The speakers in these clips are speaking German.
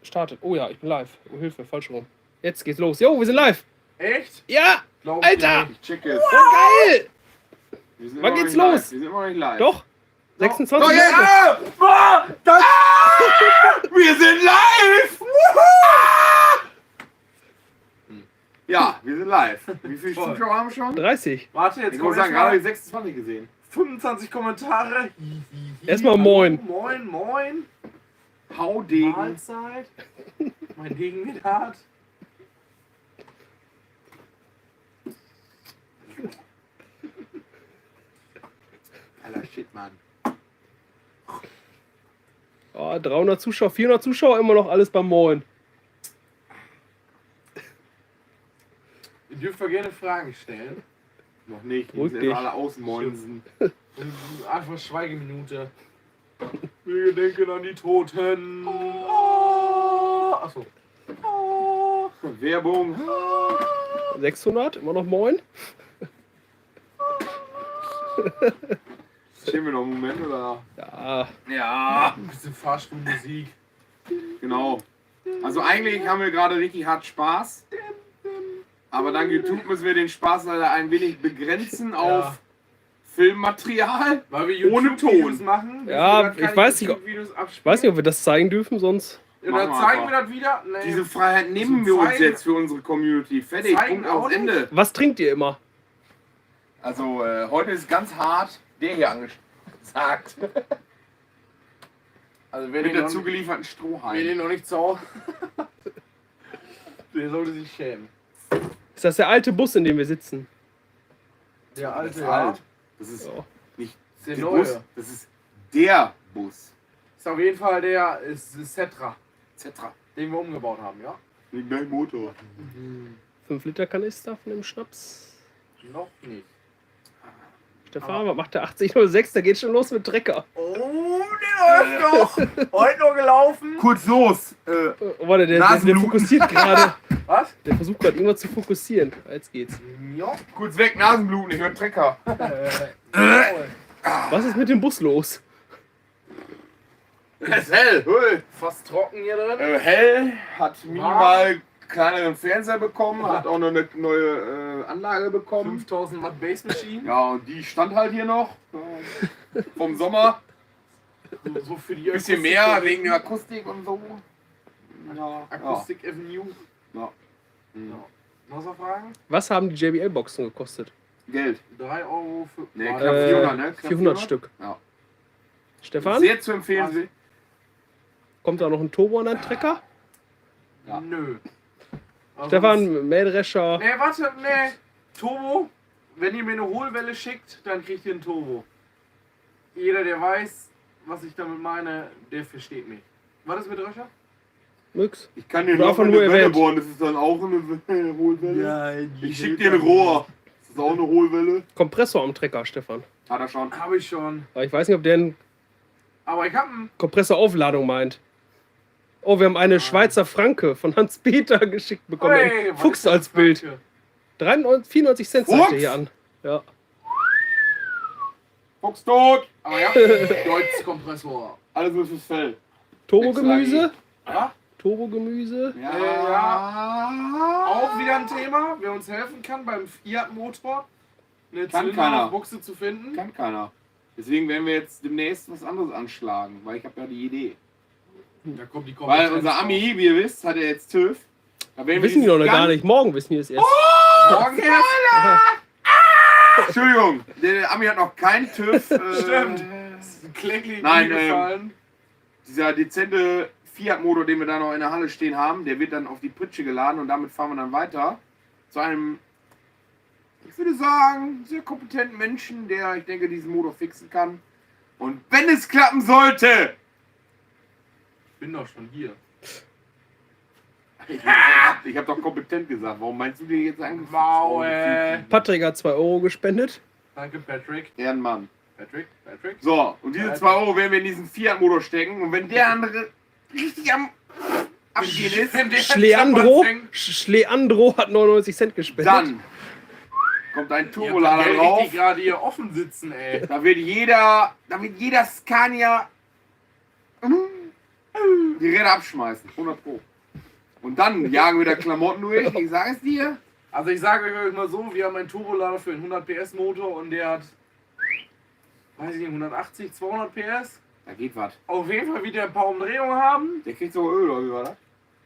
Startet. Oh ja, ich bin live. Oh, Hilfe, falsch rum. Jetzt geht's los. Jo, wir sind live. Echt? Ja! Glaub Alter! nicht. Ich check es. Oh, geil! Wir sind Wann immer geht's noch nicht los? live. Wir sind immer noch nicht live. Doch. 26 Oh, Minuten. ja! Ah! Das wir sind live! Ja, wir sind live. Wie viele Voll. Zuschauer haben wir schon? 30. Warte, jetzt Ich kommt muss sagen, gerade habe ich erstmal 26 gesehen. 25 Kommentare. Erstmal moin. Moin, moin. Hau Degen. Mahlzeit. Mein Degen mit hart. Alter Shit, Mann. Oh, 300 Zuschauer, 400 Zuschauer, immer noch alles beim Moin. Ihr dürft mir gerne Fragen stellen. Noch nicht. Ruhig Wir dich. sind alle ausmoinsen. Und einfach Schweigeminute. Wir denken an die Toten. Oh. Achso. Oh. Werbung. 600, immer noch Moin. Stehen wir noch einen Moment, oder? Ja, Ja. Ein bisschen Fahrstuhlmusik. Genau. Also eigentlich haben wir gerade richtig hart Spaß. Aber dank YouTube müssen wir den Spaß leider ein wenig begrenzen auf Filmmaterial. Weil wir Ohne YouTube-Videos Ton. machen. Ja, dürfen wir ich keine weiß nicht, YouTube-Videos ich abspielen. weiß nicht, ob wir das zeigen dürfen, sonst. Ja, Machen dann wir zeigen einfach. wir das wieder. Nee. Diese Freiheit nehmen wir Zum uns Zeigen- jetzt für unsere Community. Fertig, Zeigen Punkt auch aus nicht. Ende. Was trinkt ihr immer? Also heute ist ganz hart der hier angesagt. Also wer Mit den, der noch, zugelieferten wer Strohhalm. den noch nicht sau, der sollte sich schämen. Ist das der alte Bus, in dem wir sitzen? Der Das alte, ist ja. alt. Das ist Ja. nicht Der der neue. Bus, das ist der Bus. Ist auf jeden Fall der Cetra, Etc. den wir umgebaut haben, ja? Wegen deinem Motor. 5 Liter Kanister von dem Schnaps. Noch nicht. Stefan, was macht der 8006? Da geht schon los mit Trecker. Oh, der läuft noch! Heute noch gelaufen! Kurz los. Oh, warte, der Nasenbluten. fokussiert gerade. Was? Der versucht gerade irgendwas zu fokussieren. Jetzt geht's. Ja. Kurz weg, Nasenbluten, ich höre Trecker. Was ist mit dem Bus los? Es ist hell. Hui. Fast trocken hier drin. Hell, hat minimal kleineren Fernseher bekommen, hat auch noch eine neue Anlage bekommen. 5000 Watt Bass Machine. Ja, und die stand halt hier noch. Vom Sommer. So für die Ein bisschen mehr wegen der Akustik und so. Ja, Akustik Avenue. Ja. Noch so Fragen? Was haben die JBL-Boxen gekostet? Geld. 3 Euro für. Nee, Warte. knapp 400, ne? Knapp 400 Stück. Ja. Stefan, Sehr zu empfehlen. kommt da noch ein Turbo an deinen Trecker? Ja. Nö. Also Stefan, Mähdrescher. Nee, warte, nee. Turbo. Wenn ihr mir eine Hohlwelle schickt, dann kriegt ihr einen Turbo. Jeder, der weiß, was ich damit meine, der versteht mich. War das mit Röscher? Nix. Ich kann dir Nur noch einfach eine nur Welle erwähnt. bohren, das ist dann auch eine Hohlwelle. Ja, Ich schick dir ein Rohr. Das ist auch eine Hohlwelle. Kompressor am Trecker, Stefan. Hat er schon. Habe ich schon. Aber ich weiß nicht, ob der eine Aber ich habe einen. Kompressoraufladung meint. Oh, wir haben eine Schweizer Franke von Hans-Peter geschickt bekommen. Hey, Ein Fuchs als Bild. 94 Cent sagt Fuchs? er hier an. Ja. Fuchs tot. Aber ich habe einen Deutz-Kompressor. Alles nur fürs Fell. Turbogemüse. Ja? Turbogemüse. Auch wieder ein Thema, wer uns helfen kann beim Fiat-Motor eine Kann keiner. Buchse zu finden. Kann keiner. Deswegen werden wir jetzt demnächst was anderes anschlagen, weil ich habe ja die Idee. Da kommt die Weil Kompetenz unser Ami, wie ihr wisst, hat ja jetzt TÜV. Da werden Wissen die dieses noch gar ganz- nicht. Morgen wissen die es erst. Morgen erst. Entschuldigung, der Ami hat noch keinen TÜV. Stimmt. Ist ein Kläglich Nein, gefallen. Dieser dezente Fiat-Motor, den wir da noch in der Halle stehen haben, der wird dann auf die Pritsche geladen und damit fahren wir dann weiter zu einem, ich würde sagen, sehr kompetenten Menschen, der, ich denke, diesen Motor fixen kann. Und wenn es klappen sollte, Ich bin doch schon hier. ich hab doch kompetent gesagt, warum meinst du dir jetzt eigentlich? Maul. Patrick hat 2 Euro gespendet. Danke, Patrick. Ehrenmann. Patrick. So, und diese 2 Euro werden wir in diesen Fiat-Motor stecken und wenn der andere richtig am Abgehen ist, Wenn der Schleandro, fängt, Schleandro hat 99 Cent gespendet. dann kommt ein ihr Turbolader habt drauf. richtig gerade hier offen sitzen, ey. Da wird jeder Scania die Räder abschmeißen. 100 Pro. Und dann jagen wir da Klamotten durch. Ich sage es dir. Also ich sage euch mal so, wir haben einen Turbolader für einen 100 PS Motor und der hat, weiß ich nicht, 180, 200 PS. Da geht was. Auf jeden Fall wird der ein paar Umdrehungen haben. Der kriegt sogar Öl, oder wie war das?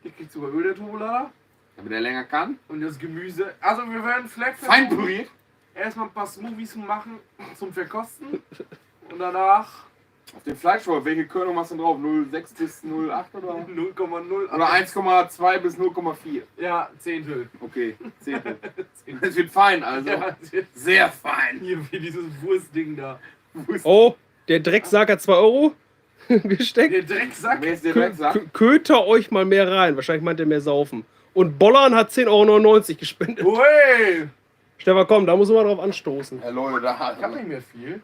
Der kriegt sogar Öl, der Turbolader. Damit er länger kann. Und das Gemüse. Also wir werden vielleicht Fein püriert. erstmal ein paar Smoothies machen zum Verkosten. Und danach Auf dem Fleischwolf, welche Körnung machst du drauf? 0,6 bis 0,8 oder? 0,0. Oder 1,2 bis 0,4. Ja, Zehntel. Okay, 10. Es wird fein, also. Ja, Sehr fein. hier wie dieses Wurstding da. Oh, der Drecksack hat 2 Euro gesteckt. Der Drecksack. Wer ist der Drecksack? Köter euch mal mehr rein. Wahrscheinlich meint er mehr saufen. Und Bollern hat 10,99 Euro gespendet. Ui! Stefan, komm, da muss man mal drauf anstoßen. Ja, Leute, da Ich hab nicht mehr viel.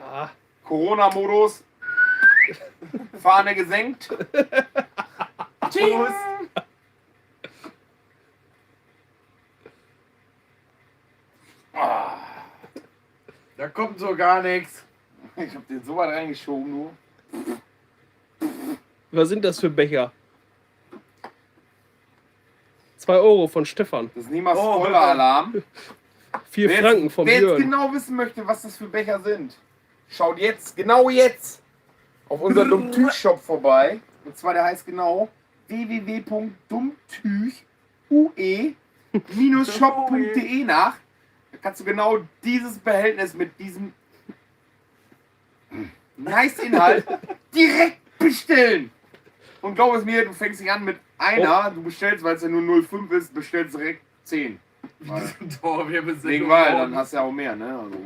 Ah, Corona-Modus. Fahne gesenkt. Prost. Da kommt so gar nichts. Ich hab den so weit reingeschoben, nur. was sind das für Becher? 2 Euro von Stefan. Das ist niemals Oh, Spoiler-Alarm. 4 Franken vom Wer jetzt Björn. genau wissen möchte, was das für Becher sind, schaut jetzt, genau jetzt, auf unserem Dummtüch-Shop vorbei. Und zwar der heißt genau www.dummtüch-shop.de nach. Da kannst du genau dieses Behältnis mit diesem nice Inhalt direkt bestellen. Und glaub es mir, du fängst nicht an mit einer, du bestellst, weil es ja nur 0,5 ist, bestellst direkt 10. Tor, wir besitzen. Wegen weil, dann hast du ja auch mehr, ne? Also.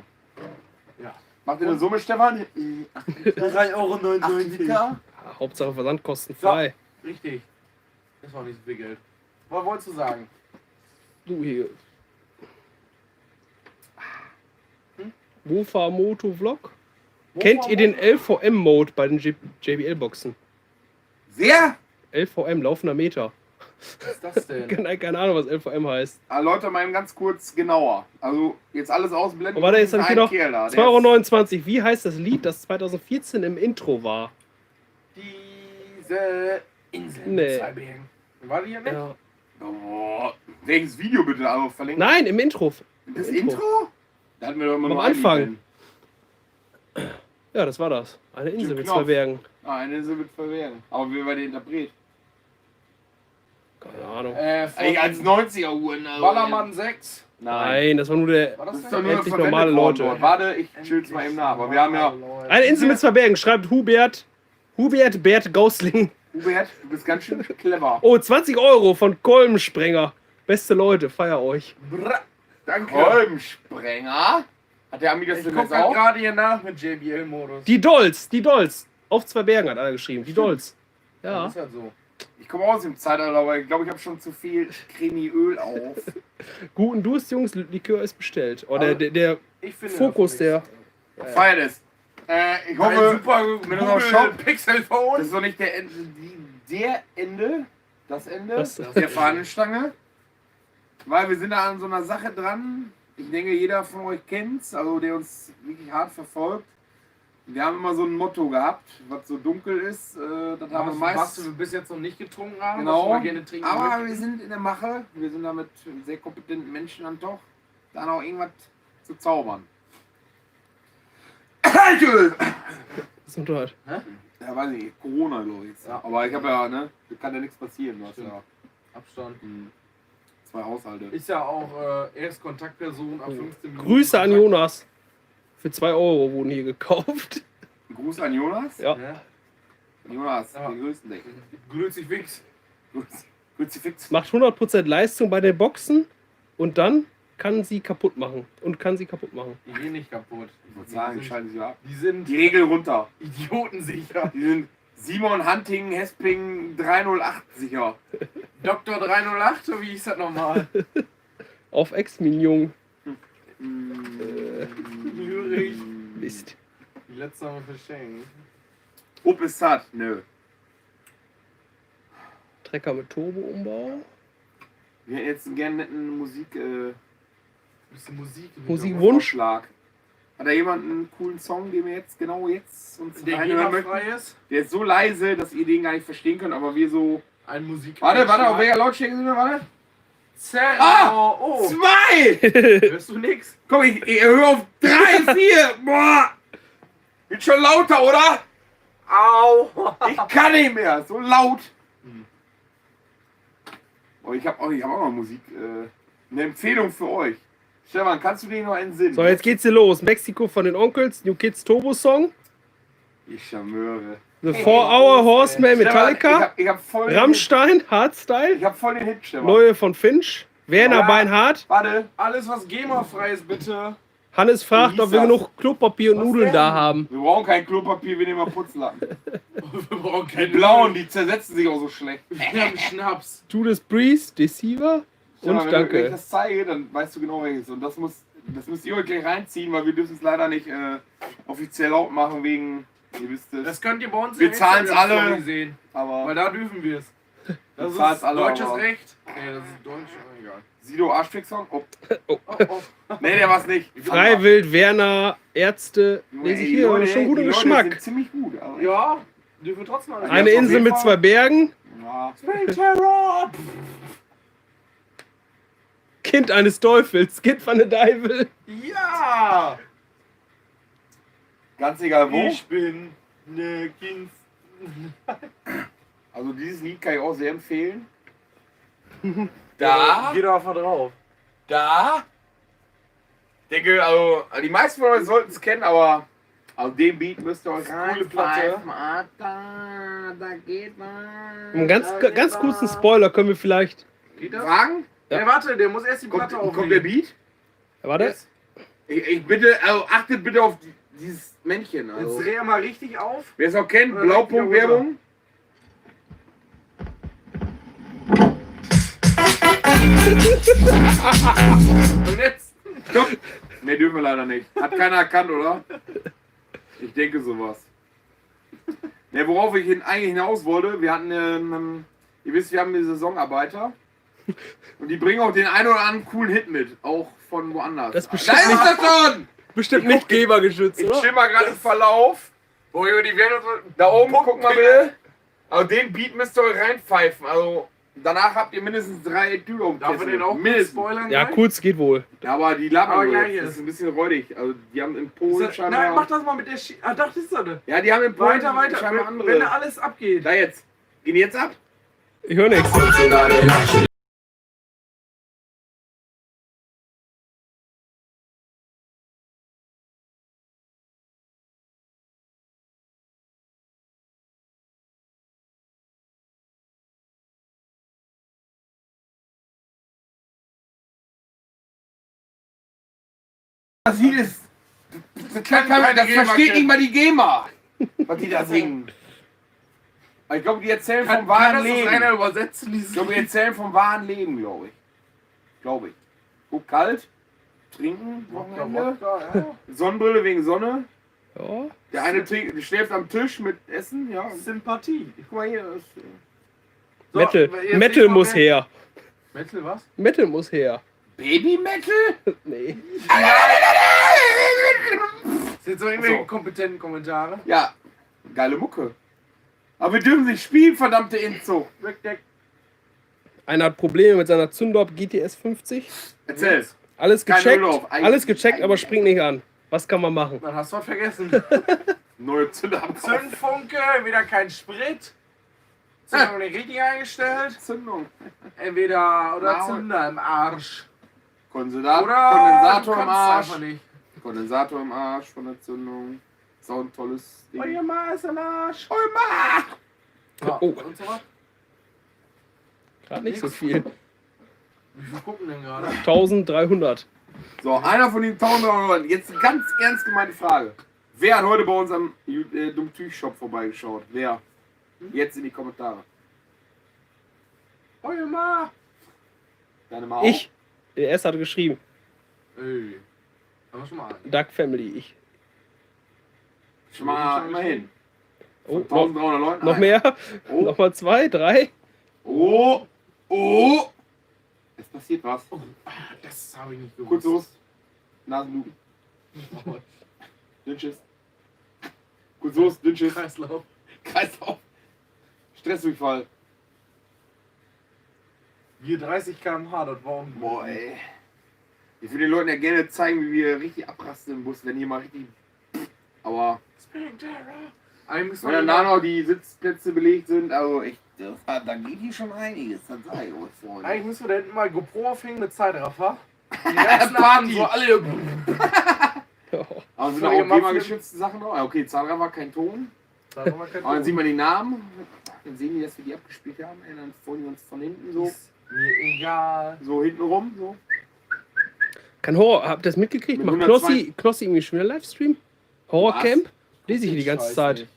Ja. Macht ihr eine Summe, Stefan? 3,99 Euro. Liter? Hauptsache versandkostenfrei. Richtig. Das war nicht so viel Geld. Was wolltest du sagen? Du hier. Wofa Moto Vlog. Kennt ihr den LVM-Mode bei den JBL-Boxen? Sehr? LVM, laufender Meter. Was ist das denn? Keine Ahnung, was LVM heißt. Erläuter mal eben ganz kurz genauer. Also jetzt alles ausblenden. Oh, warte, jetzt habe ich hier noch Kerl da, 2,29 Euro. Wie heißt das Lied, das 2014 im Intro war? Diese Insel Nee. mit 2 Bergen. War die hier nicht? Ja. Oh, welches Video bitte? Also verlinkt. Nein, im Intro. Das Intro? Da hatten wir doch immer Am nur ein Anfang. Lied drin. Ja, das war das. Eine Insel Jim mit Knopf. 2 Bergen. Ah, eine Insel wird verwehren. Aber wie war der Interpret? Keine Ahnung. Eigentlich als 90er-Uhren. Also Ballermann 6. Nein, das war nur der. War Das das ist der? doch nur Endlich verwendet normale worden Leute. dort. Warte, ich chill's mal eben nach. Aber wir haben ja... Eine Insel mit 2 Bergen. Schreibt Hubert Bert Gausling. Hubert, du bist ganz schön clever. Oh, 20 Euro von Kolbensprenger. Beste Leute, feier euch. Brr. Danke. Kolbensprenger? Hat der Ami das Ich denn gucke jetzt auch? gerade hier nach mit JBL-Modus. Die Dolls. Auf 2 Bergen hat einer geschrieben. Die Dolls. Ja. Das ist halt so. Ich komme aus dem Zeitalter, aber ich glaube, ich habe schon zu viel Cremi-Öl auf. Guten Durst, Jungs. Likör ist bestellt. Oh, Also, der Ich finde Fokus, das der. Feiert es. Ich Ein hoffe, super mit unserem Shop, Pixel-Phone. das ist doch nicht der Ende, das Ende Das- der Fahnenstange. Weil wir sind da an so einer Sache dran. Ich denke, jeder von euch kennt's, also der uns wirklich hart verfolgt. Wir haben immer so ein Motto gehabt, was so dunkel ist, das haben wir Was meist. du bis jetzt noch nicht getrunken haben, was Genau, du mal gerne trinken aber wir möchtest. sind in der Mache, wir sind da mit sehr kompetenten Menschen dann doch, da noch irgendwas zu zaubern. Gesundheit. Ja, weiß ich nicht, Corona, glaube ich. Jetzt. Ja. Aber ich habe ja, ne, da kann ja nichts passieren. Du hast Stimmt. ja Abstand. 2 Haushalte. Ist ja auch Erstkontaktperson ab 15 Minuten. Grüße an Jonas. Für 2 Euro wurden hier gekauft. Gruß an Jonas. Ja. Ja. Jonas, Ja. den größten Deck. Grüß dich, Wix. Grüezi fix. Macht 100% Leistung bei den Boxen und dann kann sie kaputt machen. Die gehen nicht kaputt. Ich würde sagen, schalten sie ab. Die sind Die Regel runter. idiotensicher. Die sind Simon Hunting Hesping 308 sicher. Dr. 308, so wie hieß das nochmal? Auf Ex-Minion. Lyrisch. Mist. Die letzte haben wir verschenkt. Ob ist satt? Nö. Trecker mit Turbo-Umbau. Wir hätten jetzt gerne einen netten Bisschen Musik. Musikwunsch. Vorschlag. Hat da jemand einen coolen Song, den wir jetzt genau jetzt uns Der reinhören möchten? GEMA-frei ist. Der ist so leise, dass ihr den gar nicht verstehen könnt, aber wir so... Ein Musik. Warte, auf welcher Lautstärke sind wir? Warte. Zerro. Ah! Oh, 2! hörst du nix? Guck, ich höre auf 3, 4! Boah! Wird schon lauter, oder? Au. Ich kann nicht mehr, so laut. Oh, ich habe auch noch Musik. Eine Empfehlung für euch. Stefan, kannst du dir noch einen Sinn? So, jetzt geht's hier los. Mexiko von den Onkels, New Kids Turbo Song. Ich Charmeure. The 4-Hour Horseman Metallica. Ich hab voll Rammstein, Hardstyle. Ich hab voll den Hit, Stefan. Neue von Finch. Werner Ja. Beinhardt. Warte, Alles, was GEMA-frei ist, bitte. Hannes fragt, Wie ob wir hieß genug Klopapier und Was Nudeln denn? da haben. wir brauchen kein Klopapier, wir nehmen mal Putzlappen. Wir brauchen Die keine blauen, die zersetzen sich auch so schlecht. Wir haben Schnaps. Judas Priest, Deceiver Stefan, und wenn ich danke. das zeige, dann weißt du genau welches. Und das müsst ihr euch gleich reinziehen, weil wir dürfen es leider nicht offiziell laut machen wegen, ihr wisst es. Das könnt ihr bei uns Wir in der zahlen's alle. Instagram-Story sehen. Weil Aber da dürfen wir es. Das zahlen's ist alle, deutsches aber- Recht. Nee, das ist deutsch. Egal. Sido Arschfix-Song? Oh. Oh, oh. Nee, der war's nicht. Freiwild, Werner, Ärzte. Junge, Lese ich ey, die hier, Leute, schon guter die Leute Geschmack. sind ziemlich gut. Aber Ja, dürfen wir trotzdem alles. Eine Ja, auf Insel jeden mit Fall. 2 Bergen. Ja. Spring Terror! Kind eines Teufels. Kind von der Deibel. Ja! Ganz egal wo. Ich bin ne Kind. Also dieses Lied kann ich auch sehr empfehlen. Geht einfach drauf. Da. Denke, also die meisten von euch sollten es kennen, aber auf dem Beat müsst ihr euch Coole Platte. Da geht man. Einen ganz kurzen Spoiler können wir vielleicht. Geht das? Sagen? Ja. warte, der muss erst die Kommt, Platte aufnehmen. kommt der Beat? Warte. Jetzt, Ich bitte, also achtet bitte auf dieses Männchen. jetzt Also. dreh er mal richtig auf. Wer es auch kennt, Oder Blaupunkt direkt wieder Werbung. Und jetzt. Stopp! Ne, dürfen wir leider nicht. Hat keiner erkannt, oder? Ich denke sowas. Ne, worauf ich eigentlich hinaus wollte, wir hatten, ihr wisst, wir haben die Saisonarbeiter. Und die bringen auch den einen oder anderen coolen Hit mit. Auch von woanders. Das Da bestimmt ist nicht- das schon! Bestimmt nicht gebergeschützt, Ich oder? chill mal gerade im Verlauf. Oh, Junge, die werden uns. Da oben, guck mal bitte. Also den Beat müsst ihr euch reinpfeifen. Also danach habt ihr mindestens 3 Tür auf dem Darf man Kessel. den auch kurz mindestens. spoilern? Ja, gleich? kurz geht wohl. Ja, aber die labern Aber nur gleich jetzt. Das ist. ist ein bisschen räudig. Also die haben in Ist Polen das, nein, scheinbar... mach das mal mit der Ah, doch, das ist das. Ja, die haben in Polen Weiter. scheinbar Wenn andere... da alles abgeht. Da jetzt. Gehen die jetzt ab? Ich höre nichts. Das Lied ist... Das versteht nicht mal die GEMA, was die da singen. Aber ich glaube, die erzählen vom Kann wahren das Leben. einer übersetzen? Ich glaube, die erzählen vom wahren Leben, glaube ich. Glaube ich. Guck, kalt. Trinken, Wochenende. Sonnenbrille wegen Sonne. Ja. Der eine schläft am Tisch mit Essen, ja. Sympathie. Guck mal hier. Das, So, Metal. jetzt Metal nicht mal muss mehr- her. Metal was? Metal muss her. Baby Metal? Nee. Ist jetzt noch irgendwelche So. kompetenten Kommentare? Ja, geile Mucke. Aber wir dürfen nicht spielen, verdammte Inzo. Rückdeck. Einer hat Probleme mit seiner Zündorp GTS 50. Erzähl. Alles Kein gecheckt, Öl auf. alles gecheckt, aber springt nicht an. Was kann man machen? Dann hast du was vergessen. Neue Zünder am Kopf. Zündfunke, wieder kein Sprit. Zündung nicht richtig eingestellt. Zündung. Entweder oder Maul. Zünder im Arsch. Kondensator Oder im du Arsch. kannst einfach nicht. Kondensator im Arsch von der Zündung. Ist auch ein tolles Ding. Euer Ma ist im Arsch. Euer Oh. Und so was? Gerade nicht so viel. Wie viel gucken denn gerade? 1300. So, einer von den 1000 Leuten. Jetzt eine ganz ernst gemeinte Frage. Wer hat heute bei uns am Dumm-Tüch-Shop vorbeigeschaut? Wer? Jetzt in die Kommentare. Euer Ma. Deine Mama Ich. Der erste hatte geschrieben. Ey. Aber schon mal an. Duck Family. Ich. auch. Schon mal hin. Oh, Von 1300 Leuten. noch mehr? Oh. Nochmal 2, 3. Oh. Oh. Es passiert was. Das habe ich nicht gewusst. Kurz los. Nasenbluten. Dünnschiss. Kurzlos, Dünnschiss. Kreislauf. Kreislauf. Stressdurchfall. Hier 30 km/h, das war ein... Boah, ey. Ich würde den Leuten ja gerne zeigen, wie wir richtig abrasten im Bus, wenn hier mal richtig. Aber. Eigentlich müssen Wenn wir dann da noch die Sitzplätze belegt sind, also echt, da geht hier schon einiges. Das sei euch, Freunde. Eigentlich müssen wir da hinten mal GoPro aufhängen mit Zeitraffer. Die ganzen Abend so alle... Aber sind Voll auch gemacht. GEMA-geschützte Sachen noch? Ja, okay, Zahnrad war kein Ton. Da haben wir keinen Aber dann Ton. sieht man die Namen. Dann sehen die, dass wir die abgespielt haben. Ey, dann folgen die uns von hinten so. Ist mir egal. So hinten rum. So. Kein Horror, habt ihr das mitgekriegt? Mit Macht 120 Knossi irgendwie schon wieder Livestream? Horrorcamp? Lese ich hier die ganze Scheiß Zeit. nicht.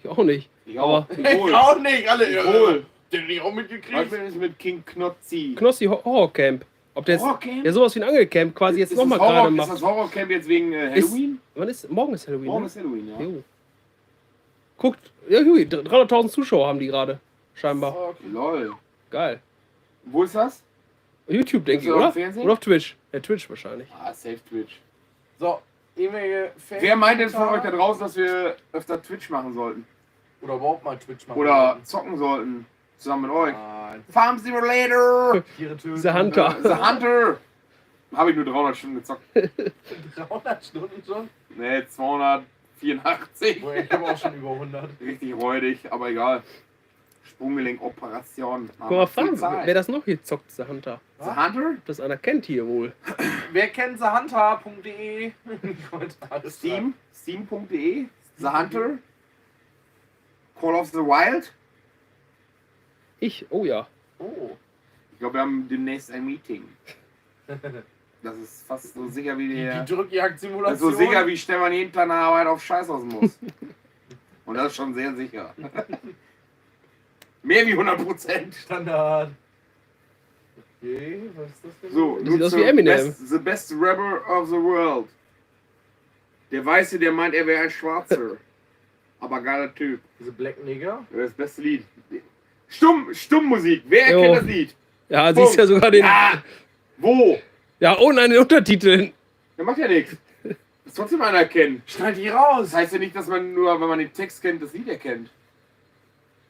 Ich auch nicht. Ich auch. Aber Ich auch nicht, alle Cool. Den hab ich auch Was mitgekriegt. ist mit King Knotzi? Knossi Horrorcamp. Ob der jetzt, Horrorcamp? ja, sowas wie ein Angelcamp quasi jetzt Ist nochmal das gerade Ist macht. das Horrorcamp jetzt wegen Halloween? Wann ist, morgen ist Halloween. Morgen Ne? ist Halloween, ja. Jo. Guckt, ja, hui, 300.000 Zuschauer haben die gerade. Scheinbar. Okay. Lol. Geil. Wo ist das? YouTube, denke ich, Ist das oder? auf Fernsehen? Oder auf Twitch. Ja, Twitch wahrscheinlich. Ah, safe Twitch. So, irgendwelche Fans. Wer meint denn von euch da draußen, dass wir öfter Twitch machen sollten? Oder überhaupt mal Twitch machen. Oder zocken sollten? Zusammen mit euch? Nein. Farm Simulator! Tiere töten. The Hunter. The Hunter! Habe ich nur 300 Stunden gezockt. 300 Stunden schon? Ne, 284. Boah, ich habe auch schon über 100. Richtig räudig, aber egal. Sprunggelenkoperationen. Guck mal, fragen, wer das noch hier zockt, The Hunter. The Hunter? Ob das einer kennt hier wohl. Wer kennt thehunter.de? In die Kommentare Steam? Steam.de? The Hunter? Call of the Wild? Oh ja. Oh. Ich glaube, wir haben demnächst ein Meeting. Das ist fast so sicher wie Die der. Das Drückjagd-Simulation. ist so sicher wie Stefan jeden Tag nach der Arbeit auf Scheißhausen muss. Und das ist schon sehr sicher. Mehr wie 100%. Standard. Okay, was ist das denn? So, Das sieht aus nutze wie Eminem. the best rapper of the world. Der Weiße, der meint, er wäre ein Schwarzer. Aber geiler Typ. Diese Black Nigger? Das beste Lied. Stummmusik. Wer Jo. erkennt das Lied? Ja, siehst ja sogar den. Ja! Wo? Ja, ohne einen Untertiteln. Der macht ja nichts. Ist trotzdem einer erkennen. Schneid die raus! Das heißt ja nicht, dass man nur, wenn man den Text kennt, das Lied erkennt.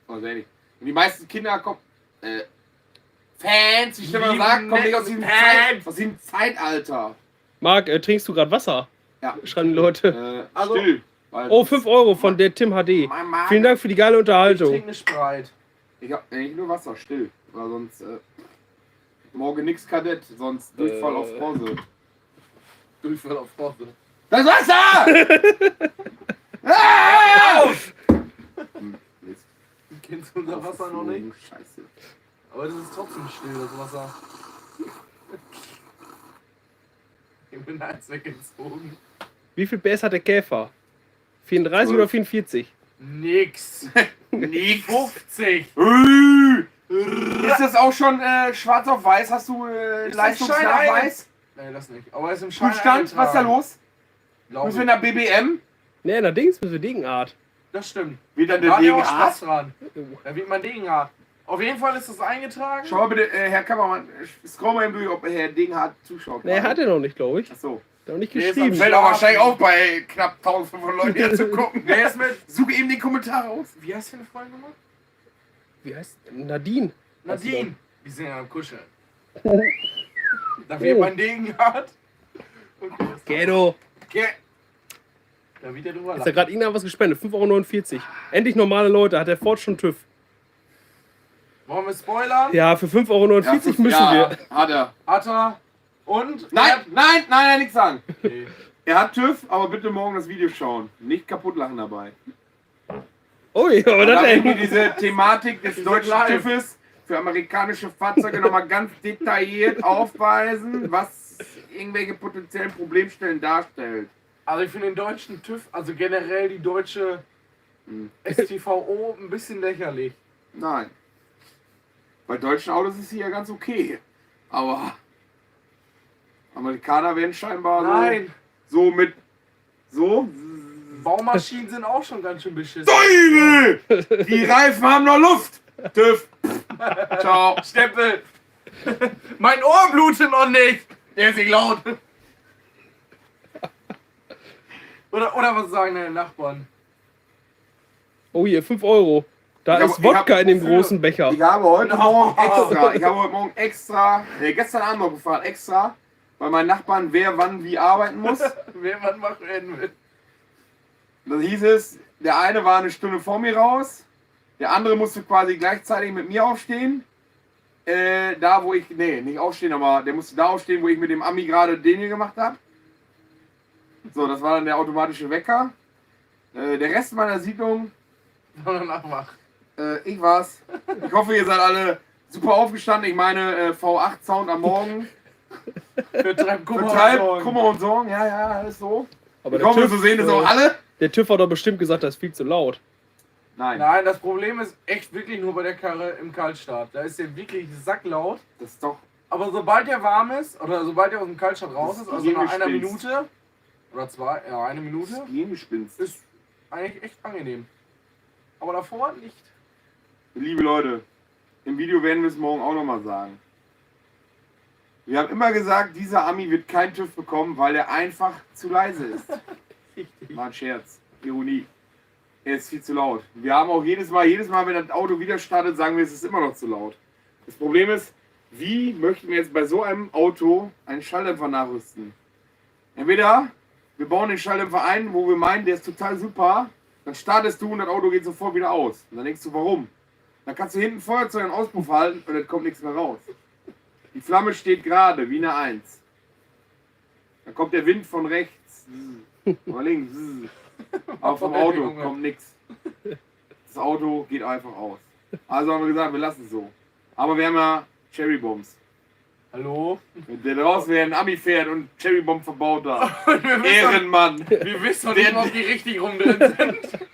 Also ehrlich. Und die meisten Kinder kommen. Fans, wie Stefan Lieben sagt, kommen nicht aus diesem, Fans. Aus diesem Zeitalter. Marc, trinkst du gerade Wasser? Ja. Schreiben die Leute. Also- Still. Weil Oh, 5 Euro von der Tim HD. mein Magen- Vielen Dank für die geile Ich Unterhaltung. trinke eine Sprite. Ich hab nicht nur Wasser, still. Weil sonst. Morgen nix Kadett, sonst Durchfall auf Pause. Durchfall auf Pause. Das Wasser! Ah! Mist. Kennst du unser Wasser noch nicht? Scheiße. Aber das ist trotzdem still, das Wasser. Ich bin eins weggezogen. Wie viel PS hat der Käfer? 34 oder 44? Nix. Nix. 50. Ist das auch schon schwarz auf weiß? Hast du Ist das Leistungsnachweis? Nee, das nicht. Aber ist im Schein Zustand? Was ist da los? Glaube Müssen wir ich. nach BBM? Ne, allerdings müssen wir Degenart. Das stimmt. Wieder Da hat eine ja auch Degenart? Spaß dran. Da wird man Degenhardt. Auf jeden Fall ist das eingetragen. Schau mal bitte, Herr Kammermann, scroll mal im durch, ob Herr Degenhardt zuschaut. Ne, hat er noch nicht, glaube ich. Achso. Der hat noch nicht Nee, ist geschrieben. am Fällt auch wahrscheinlich auf bei knapp 1500 Leuten hier zu gucken. Wer ist mit. Suche eben die Kommentare aus. Wie heißt deine Freundin nochmal? Wie heißt Nadine? Nadine. Wir sind ja am Kuscheln. Da wird man Degenhardt. Okay, Ghetto. Okay. Da wird er drüber Ist da lachen. gerade irgendeiner was gespendet? 5,49 Euro. Endlich normale Leute. Hat der Ford schon TÜV? Wollen wir spoilern? Ja, für 5,49 Euro müssen wir. Hat er. Hat er. Und? Nein, nichts sagen. Okay. Er hat TÜV, aber bitte morgen das Video schauen. Nicht kaputt lachen dabei. Ui, aber Und das dann irgendwie denn? diese Thematik des sind deutschen live. TÜVs für amerikanische Fahrzeuge nochmal ganz detailliert aufweisen, was irgendwelche potenziellen Problemstellen darstellt. Also ich finde den deutschen TÜV, also generell die deutsche STVO ein bisschen lächerlich. Nein. Bei deutschen Autos ist sie ja ganz okay. Aber Amerikaner werden scheinbar Nein, so mit so. Baumaschinen sind auch schon ganz schön beschissen. Teufel! Die Reifen haben noch Luft! TÜV! Ciao! Stempel! Mein Ohr blutet noch nicht! Der ist nicht laut. Oder was sagen deine Nachbarn? Oh, hier, 5 Euro. Da Ich ist hab- Wodka ich hab in dem für- großen Becher. Ich habe heute Morgen extra, gestern Abend noch gefragt, extra, bei meinen Nachbarn, wer wann wie arbeiten muss. Wer wann wach werden will. Das hieß es, der eine war eine Stunde vor mir raus, der andere musste quasi gleichzeitig mit mir aufstehen. Da wo ich, nee, nicht aufstehen, aber der musste da aufstehen, wo ich mit dem Ami gerade den hier gemacht habe. So, das war dann der automatische Wecker. Der Rest meiner Siedlung, Danach wach. ich war's. Ich hoffe, ihr seid alle super aufgestanden. Ich meine, V8-Sound am Morgen. Betreibt Betreibt Kummer und Sorgen. Ja, ja, alles so. Aber Ich hoffe, so sehen das auch alle. der TÜV hat doch bestimmt gesagt, das ist viel zu laut. Nein, Nein, das Problem ist echt wirklich nur bei der Karre im Kaltstart. Da ist der wirklich sacklaut. das ist doch. Aber sobald der warm ist, oder sobald er aus dem Kaltstart raus ist, also nach einer Gehirngespinst. Minute, oder zwei, ja, eine Minute, Gehirngespinst. ist eigentlich echt angenehm. Aber davor nicht. Liebe Leute, im Video werden wir es morgen auch nochmal sagen. Wir haben immer gesagt, dieser Ami wird keinen TÜV bekommen, weil er einfach zu leise ist. Richtig. War ein Scherz. Ironie. Er ist viel zu laut. Wir haben auch jedes Mal, wenn das Auto wieder startet, sagen wir, es ist immer noch zu laut. Das Problem ist, wie möchten wir jetzt bei so einem Auto einen Schalldämpfer nachrüsten? Entweder wir bauen den Schalldämpfer ein, wo wir meinen, der ist total super, dann startest du und das Auto geht sofort wieder aus. Und dann denkst du, warum? Dann kannst du hinten Feuerzeug einen Auspuff halten und dann kommt nichts mehr raus. Die Flamme steht gerade, wie eine 1. Dann kommt der Wind von rechts, von links. Aber vom Auto kommt nichts. Das Auto geht einfach aus. Also haben wir gesagt, wir lassen es so. Aber wir haben ja Cherry Bombs. Hallo? Wenn der draußen wäre, ein Ami fährt und Cherry Bomb verbaut hat. Wir Ehrenmann. wissen doch nicht, ob die richtig rum drin sind.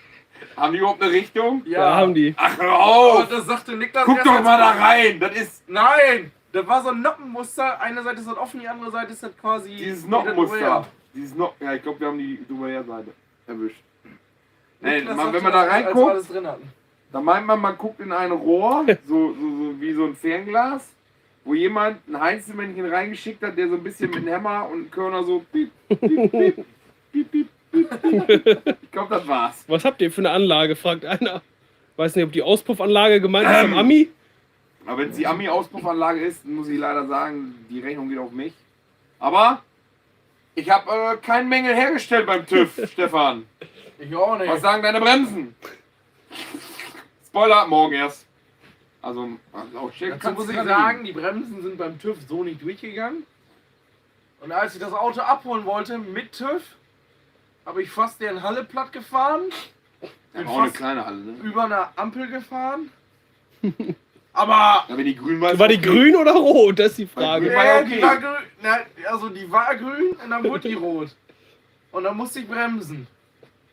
Haben die überhaupt eine Richtung? Ja, haben die. Ach, hör Oh, auf! das sagte Niklas. Guck erst, doch als mal da wir- rein! Das ist Nein! Das war so ein Noppenmuster. Eine Seite ist das offen, die andere Seite ist das quasi. dieses wie Noppenmuster. das Dieses Ja, ich glaube, wir haben die Seite erwischt. Ey, Niklas man, sagte, wenn man da dass wir als reinguckt, alles drin hatten. dann meint man guckt in ein Rohr, so wie so ein Fernglas, wo jemand ein Heinzelmännchen reingeschickt hat, der so ein bisschen mit einem Hammer und einem Körner so piep, piep, piep, piep, piep, piep, piep. Ich glaube, das war's. Was habt ihr für eine Anlage, fragt einer. Weiß nicht, ob die Auspuffanlage gemeint ist am Ami. Aber wenn es die Ami-Auspuffanlage ist, muss ich leider sagen, die Rechnung geht auf mich. Aber ich habe keinen Mängel hergestellt beim TÜV, Stefan. Ich auch nicht. Was sagen deine Bremsen? Spoiler, morgen erst. Also, auch check. Dazu muss ich sagen, die Bremsen sind beim TÜV so nicht durchgegangen. Und als ich das Auto abholen wollte mit TÜV, habe ich fast deren Halle platt gefahren. Bin auch eine fast kleine Halle, ne? über eine Ampel gefahren. Aber Ja, wenn die grün war, ist War die okay. grün oder rot? Das ist die Frage. grün. war ja die okay. war grün. Na, also die war grün und dann wurde die rot. Und dann musste ich bremsen.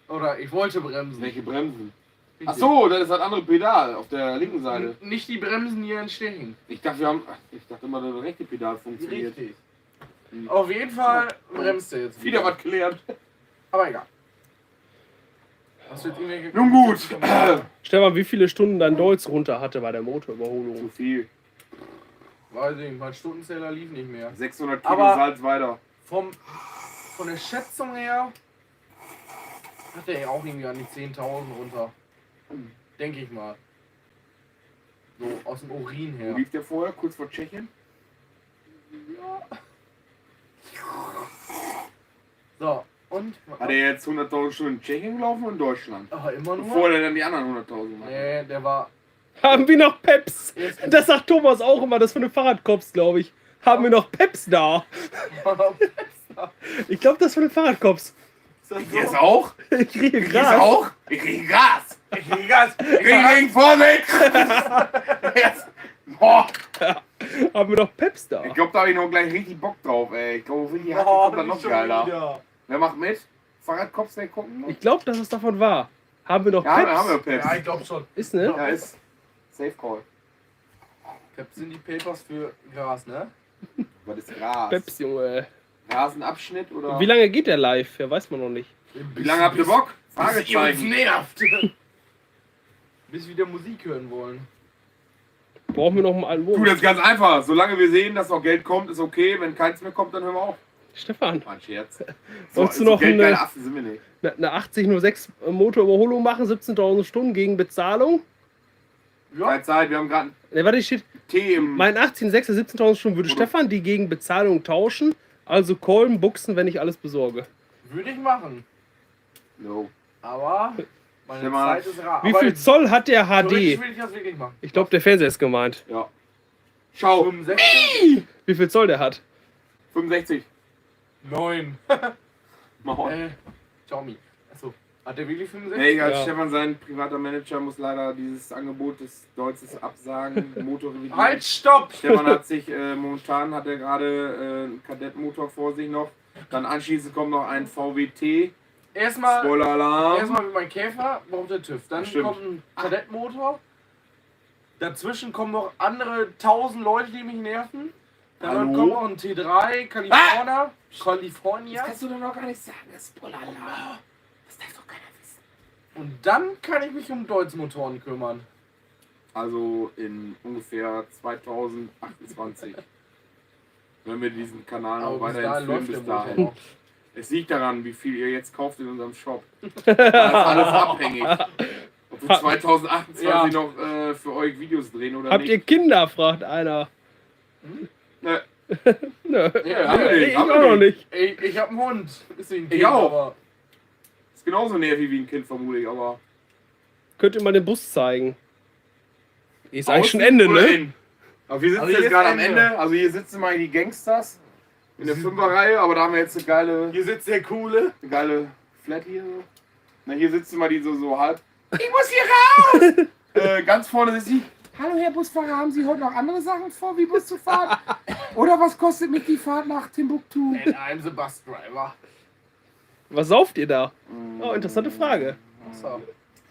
Oder ich wollte bremsen. Welche Bremsen? Richtig. Ach so, das ist das andere Pedal auf der linken Seite. Nicht die Bremsen, die entstehen. Ich dachte, ich dachte immer, das rechte Pedal funktioniert. Richtig. Auf jeden Fall bremst er jetzt. Wieder was gelernt. Aber egal. Hast du jetzt irgendwelche Nun gut. Stefan, wie viele Stunden dein Dolz runter hatte bei der Zu Motorüberholung? viel. Weiß ich nicht, mein Stundenzähler lief nicht mehr. 600 Kilo Aber- Salz weiter. Von der Schätzung her hat er ja auch irgendwie an die 10.000 runter. Denke ich mal. So aus dem Urin Wo her. lief der vorher? Kurz vor Tschechien? So, und? Hat er jetzt 100.000 Stunden in Tschechien gelaufen und in Deutschland? Ach, immer nur? Bevor er dann die anderen 100.000 macht. Nee, der war. Haben wir noch Peps? Jetzt- Das sagt Thomas auch immer, das ist für eine Fahrradkops, glaube ich. Haben wir noch Peps da? Ich glaube, das ist für eine Fahrradkops. Hier ist auch? Ich kriege Hier ist Gras. auch? Ich kriege Gas. Ich krieg Gas. Ring, Vorsicht! Jetzt. Boah. Haben wir noch Peps da? Ich glaube, da habe ich noch gleich richtig Bock drauf, ey. Ich glaube, richtig hart Oh, kommt dann noch nicht schon geiler. wieder. Wer macht mit? Fahrradkops, der gucken? Ich glaube, dass es davon war. Haben wir noch Ja, Peps? da haben wir Peps. Ja, ich glaube schon. Ist, ne? Ja, ist Safe Call. Peps sind die Papers für Gras, ne? Was ist Gras? Peps, Junge. Rasenabschnitt oder? Wie lange geht der live? Ja, weiß man noch nicht. Wie lange habt ihr Bock? Bis ihr uns Fragezeichen. nervt. Bis wir wieder Musik hören wollen. Brauchen wir noch ein Du, Album? das ist ganz einfach. Solange wir sehen, dass noch Geld kommt, ist okay. Wenn keins mehr kommt, dann hören wir auf. Stefan, War ein Scherz. Wolltest du noch geldgeile eine- Affen sind wir nicht. eine 8006 Motorüberholung machen, 17.000 Stunden gegen Bezahlung? Keine Zeit, wir haben gerade Ne, warte, steht, Tee im... mein 18.6er 17.000 Stunden würde Oder- Stefan die gegen Bezahlung tauschen, also Kolben, Buchsen, wenn ich alles besorge. Würde ich machen. No. Aber meine Stell mal- Zeit ist rar. Wie Aber viel Zoll hat der theoretisch HD? will ich das wirklich machen. Ich glaube, der Fernseher ist gemeint. Ja. Schau. 65? Wie viel Zoll der hat? 65. 9. Mach mal. Xiaomi. Achso. Hat der wirklich 65? Nee, als Ja. Stefan, sein privater Manager, muss leider dieses Angebot des Deutsches absagen. Motor revidieren. Halt, stopp! Stefan hat sich, momentan hat er gerade einen Kadettmotor vor sich noch. Dann anschließend kommt noch ein VWT. Erstmal Spoiler-Alarm. mit meinem Käfer braucht der TÜV. Dann Stimmt. kommt ein Kadettmotor. Dazwischen kommen noch andere 1000 Leute, die mich nerven. Dann Hallo? kommt noch ein T3, California. California. kannst du doch noch gar nicht sagen. Das Spoiler-Alarm. Das darf doch keiner wissen. Und dann kann ich mich um Deutz-Motoren kümmern. Also in ungefähr 2028. Wenn wir diesen Kanal noch Aber bis weiterhin dahin führen, läuft bis der Motor dahin. noch. Es liegt daran, wie viel ihr jetzt kauft in unserem Shop. Da ist alles abhängig. Ob wir 2028 Ja. noch für euch Videos drehen oder Habt nicht. ihr Kinder? Fragt einer. Ne, Nö. Ja, haben wir nicht, Ich haben auch wir noch nicht. Ich hab einen Hund. Ist wie ein Ich Kind, auch. aber ist genauso nervig wie ein Kind vermutlich, aber. Könnt ihr mal den Bus zeigen? Ist eigentlich schon Außen Ende, oder ne? innen? Aber wir sitzen Also hier jetzt ist gerade am Ende. Ende. Also hier sitzen mal die Gangsters in der Fünferreihe, aber da haben wir jetzt eine hier sitzt der Coole. geile Flat hier. So. Na, hier sitzen mal die so halb. Ich muss hier raus! Ganz vorne sitzt sie. Hallo Herr Busfahrer, haben Sie heute noch andere Sachen vor, wie Bus zu fahren? Oder was kostet mich die Fahrt nach Timbuktu? And I'm the bus driver. Was sauft ihr da? Oh, interessante Frage. So.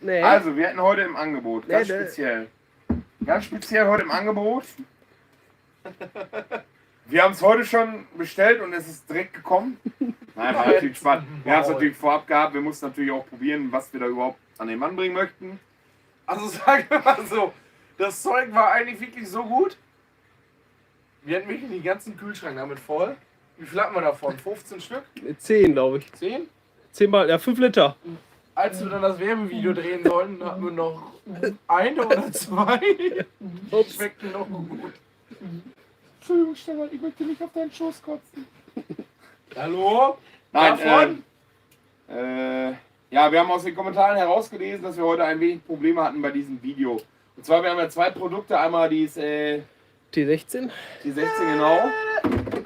Nee. Also, wir hatten heute im Angebot, ganz Nee, nee. speziell. Ganz speziell heute im Angebot. Wir haben es heute schon bestellt und es ist direkt gekommen. Nein, war natürlich spannend. Wir haben es natürlich vorab gehabt. Wir mussten natürlich auch probieren, was wir da überhaupt an den Mann bringen möchten. Also sagen wir mal so, das Zeug war eigentlich wirklich so gut. Wir hatten wirklich den ganzen Kühlschrank damit voll. Wie viel hatten wir davon? 15 Stück? 10, glaube ich. 10? 10 mal, ja, 5 Liter. Als wir dann das Werbevideo drehen sollten, hatten wir noch eine oder zwei. Ups. Schmeckten noch gut. Entschuldigung, Stefan, ich möchte nicht auf deinen Schoß kotzen. Hallo? Nein, Davon? ja, wir haben aus den Kommentaren herausgelesen, dass wir heute ein wenig Probleme hatten bei diesem Video. Und zwar, wir haben ja zwei Produkte. Einmal die T16? die 16 genau.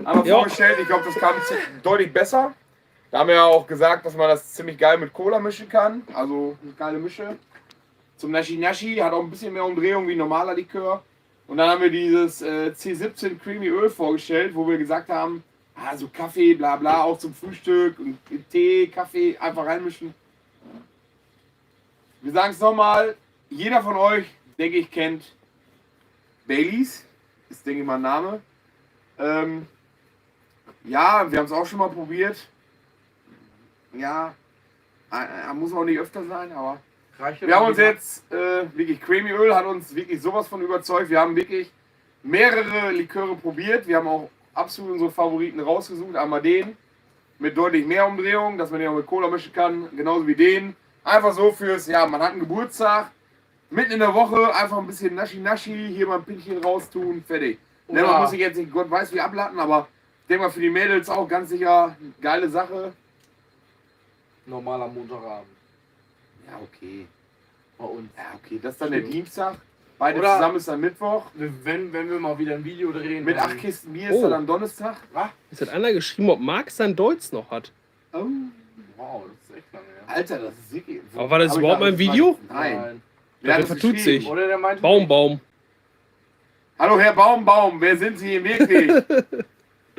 Einmal Ja. vorgestellt. Ich glaube, das kam deutlich besser. Da haben wir ja auch gesagt, dass man das ziemlich geil mit Cola mischen kann. Also eine geile Mische. Zum Nashi Nashi hat auch ein bisschen mehr Umdrehung wie ein normaler Likör. Und dann haben wir dieses C17 Creamy Öl vorgestellt, wo wir gesagt haben, so Kaffee, bla bla, auch zum Frühstück und Tee, Kaffee, einfach reinmischen. Wir sagen es nochmal, jeder von euch, denke ich, kennt Baileys, ist denke ich mal ein Name. Ja, wir haben es auch schon mal probiert. Ja, muss auch nicht öfter sein, aber Reicht wir haben uns jetzt wirklich Creamy Öl hat uns wirklich sowas von überzeugt. Wir haben wirklich mehrere Liköre probiert. Wir haben auch absolut unsere Favoriten rausgesucht. Einmal den mit deutlich mehr Umdrehung, dass man den auch mit Cola mischen kann. Genauso wie den. Einfach so fürs, ja, man hat einen Geburtstag. Mitten in der Woche einfach ein bisschen Naschi-Naschi, hier mal ein Pinchen raustun, fertig. Ne, man muss sich jetzt nicht Gott weiß wie ablatten, aber ich denke mal für die Mädels auch ganz sicher eine geile Sache. Normaler Montagabend. Ja, okay. Bei uns. Ja, okay. Das ist dann der Dienstag. Beide Oder- zusammen ist dann Mittwoch. Wenn wir mal wieder ein Video drehen. Mit dann- 8 Kisten Bier ist Oh. dann am Donnerstag. Was? Es hat einer geschrieben, ob Marx sein Deutsch noch hat. Oh. Wow, das ist echt lange her. Alter, das ist wirklich. Aber war das Hab ich überhaupt da- mal ein Video? Nein. Der hat es vertut geschrieben? sich. Oder der meinte. Baum. Hallo Herr Baum, wer sind Sie hier wirklich?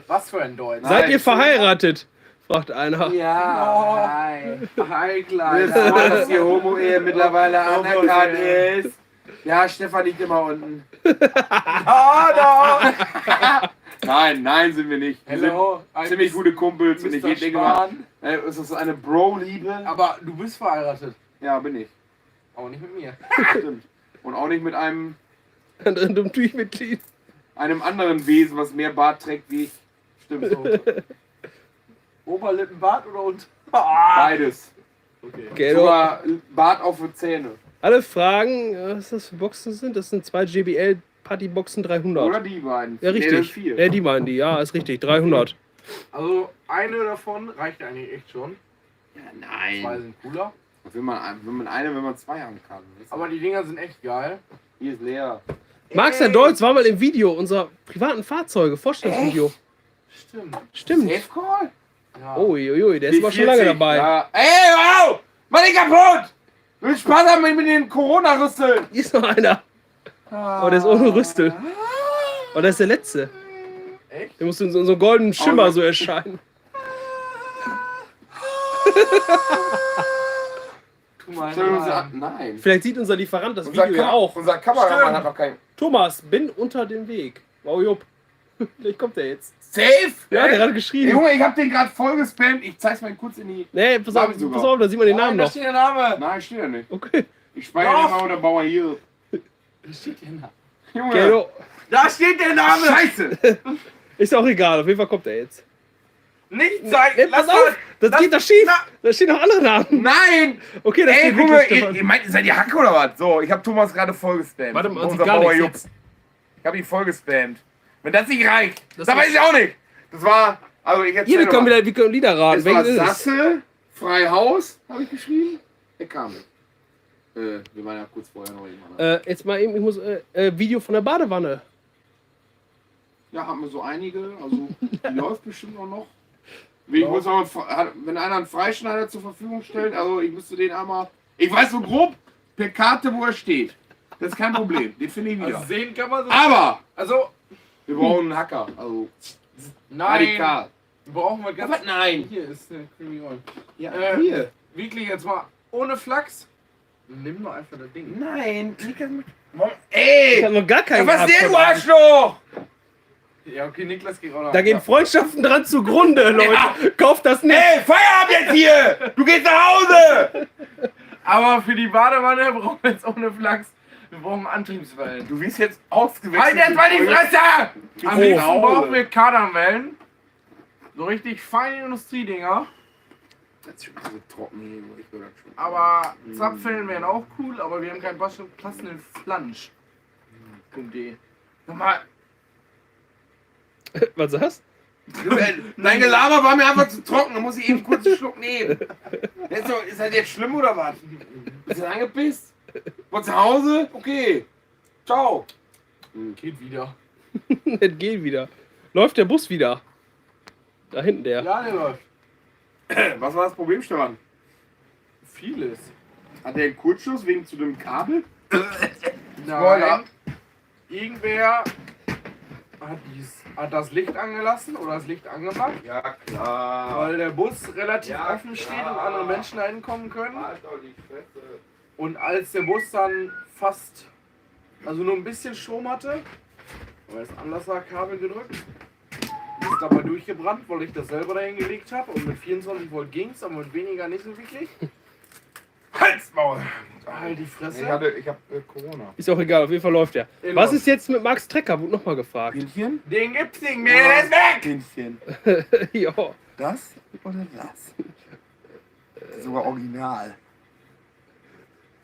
Was für ein Deutsch. Nein. Seid ihr verheiratet? Fragt einer. Ja, hi. Hi, Ist Kleiner. so, dass die Homo-Ehe mittlerweile anerkannt Homo-Ehe. ist. Ja, Stefan liegt immer unten. Nein, sind wir nicht. Wir Hello. sind ziemlich gute Kumpels und ich Mr. denke mal, Spahn. ist das eine Bro-Liebe? Aber du bist verheiratet. Ja, bin ich. Aber nicht mit mir. Stimmt. Und auch nicht mit einem Ein Random-Mitglied. anderen Wesen, was mehr Bart trägt wie ich. Stimmt so. Oberlippenbart oder unter? Beides. Okay. Ghetto. Sogar Bart auf die Zähne. Alle fragen, was das für Boxen sind. Das sind 2 JBL Partyboxen 300. Oder die beiden. Ja, Nee, das richtig. sind 4. Ja, die meinen die. Ja, ist richtig. 300. Also eine davon reicht eigentlich echt schon. Ja, 2 nein. sind cooler. Wenn man 2 haben kann. Aber die Dinger sind echt geil. Hier ist leer. Max der Deutz war mal im Video unserer privaten Fahrzeuge. Vorstellungsvideo. Stimmt. Stimmt. Safe Call? Ja. Uiuiui, der ist Die aber schon lange 40, dabei. Ja. Ey, wow! Mach dich kaputt! Du willst Spaß haben mit den Corona-Rüsseln. Hier ist noch einer. Oh, der ist ohne Rüstel. Oh, der ist der letzte. Echt? Der muss in so einem goldenen Schimmer so erscheinen. Tu mal Nein. Vielleicht sieht unser Lieferant das Unser, Video ja auch. unser Kameramann Stimmt. hat noch keinen. Thomas, bin unter dem Weg. Wow, Jupp. Vielleicht kommt der jetzt. Safe? Ja, der hat Ey, geschrieben. Junge, ich hab den gerade voll gespammt. Ich zeig's mal kurz in die. Nee, pass auf, Namen sogar. pass auf, da sieht man den Namen Da noch. steht der Name. Nein, steht ja nicht. Okay. Ich speichere Doch. den mal unter Bauer hier. Da steht der Name. Junge. Ghetto. Da steht der Name. Scheiße. Ist auch egal, auf jeden Fall kommt er jetzt. Nicht zeigen. Nee, pass Lass auf, das lass- geht doch schief. Na. Da stehen noch andere Namen. Nein! Okay, das Ey, steht guck mal, wirklich ihr Stefan. meint, seid ihr Hacke oder was? So, ich hab Thomas gerade voll gespammt. Warte mal, man sieht Unser gar Bauer nichts Jupp. Ich hab ihn voll gespammt. Wenn das nicht reicht, Das dann ist- weiß ich auch nicht. Das war, also ich Hier, erzähl wir können mal. wieder Lieder raten. Es war Welches ist es? Sasse, Freihaus, habe ich geschrieben. Er kam nicht. Wir waren ja kurz vorher noch jemand. Jetzt mal eben, ich muss, Video von der Badewanne. Ja, haben wir so einige. Also, die läuft bestimmt auch noch. Ich muss auch, wenn einer einen Freischneider zur Verfügung stellt, also ich müsste den einmal. Ich weiß so grob per Karte, wo er steht. Das ist kein Problem. Den finde ich wieder. Also sehen kann man so. Aber Also, wir brauchen einen Hacker. Also nein. radikal. Brauchen wir ganz. Was? Nein. Hier ist der Creamy Oil. Ja, hier. Wirklich jetzt mal ohne Flachs. Nimm doch einfach das Ding. Nein. Ich Ey! habe noch gar keinen Was ist gehabt der, du von einem. Arschloch? Ja, okay, Niklas geht auch noch. Da gehen Freundschaften dran zugrunde, Leute. Kauft das nicht. Ey, Feierabend jetzt hier! Du gehst nach Hause! Aber für die Badewanne brauchen wir jetzt ohne Flachs. Wir brauchen Antriebswellen. Du wirst jetzt ausgewechselt. Halt jetzt mal die Fresse! Am Oh. liebsten brauchen wir Kardanwellen. So richtig feine Industriedinger. Das ist schon so trocken hier. Ich will das schon. Aber Zapfwellen wären auch cool, aber wir haben keinen passenden Flansch. .de. Nochmal. Was sagst Dein Gelaber war mir einfach zu trocken, da muss ich eben kurz einen Schluck nehmen. Ist das jetzt schlimm oder was? Bist du angepisst? Von zu Hause? Okay. Ciao. Geht wieder. du? Das geht wieder. Läuft der Bus wieder. Da hinten der. Ja, der läuft. Was war das Problem, Stefan? Vieles. Hat der einen Kurzschluss wegen zu dem Kabel? Nein. Irgendwer hat das Licht angelassen oder das Licht angemacht, Ja, klar. weil der Bus relativ Ja, offen steht klar. und andere Menschen da hinkommen können. Halt doch die Fresse. Und als der Bus dann fast, also nur ein bisschen Strom hatte, weil es anders war, Kabel gedrückt, ist dabei durchgebrannt, weil ich das selber dahin gelegt habe. Und mit 24 Volt ging es, aber mit weniger nicht so wirklich. Halsmaul. Halt die Fresse. Ich hab Corona. Ist auch egal, auf jeden Fall läuft der. Der Was läuft. ist jetzt mit Max Trecker? Wurde nochmal gefragt. Pinchen? Den gibt's nicht mehr, der ist weg! Pinchen. ja. Das oder das? Sogar original.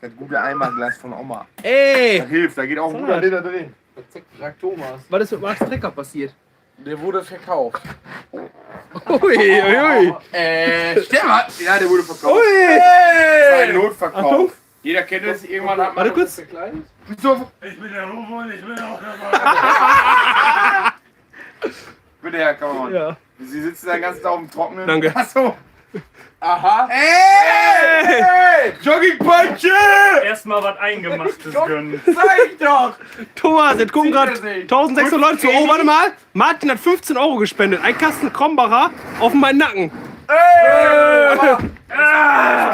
Das gute Eimerglas von Oma. Ey! Das hilft, da geht auch ein guter Liter drin. Sagt Thomas. Was ist mit Max Trecker passiert? Der wurde verkauft. Uiuiui. Stefan! Ja, der wurde verkauft. Ui. Ein Notverkauf. Achtung. Jeder kennt es, irgendwann hat man... Warte kurz. Verkleidet? So, Ich bin der Rufo und ich bin auch dabei. bitte, Herr Kammermann. Ja. Sie sitzen da den ganzen Tag auf dem Trockenen. Danke. Achso. Aha. Hey! Joggingpanche! Erstmal was Eingemachtes gönnen. Sag ich doch! Thomas, jetzt gucken Sieht er gerade sich. 1600 Leute zu. Oh, warte mal. Martin hat 15 € gespendet. Ein Kasten Krombacher auf meinen Nacken.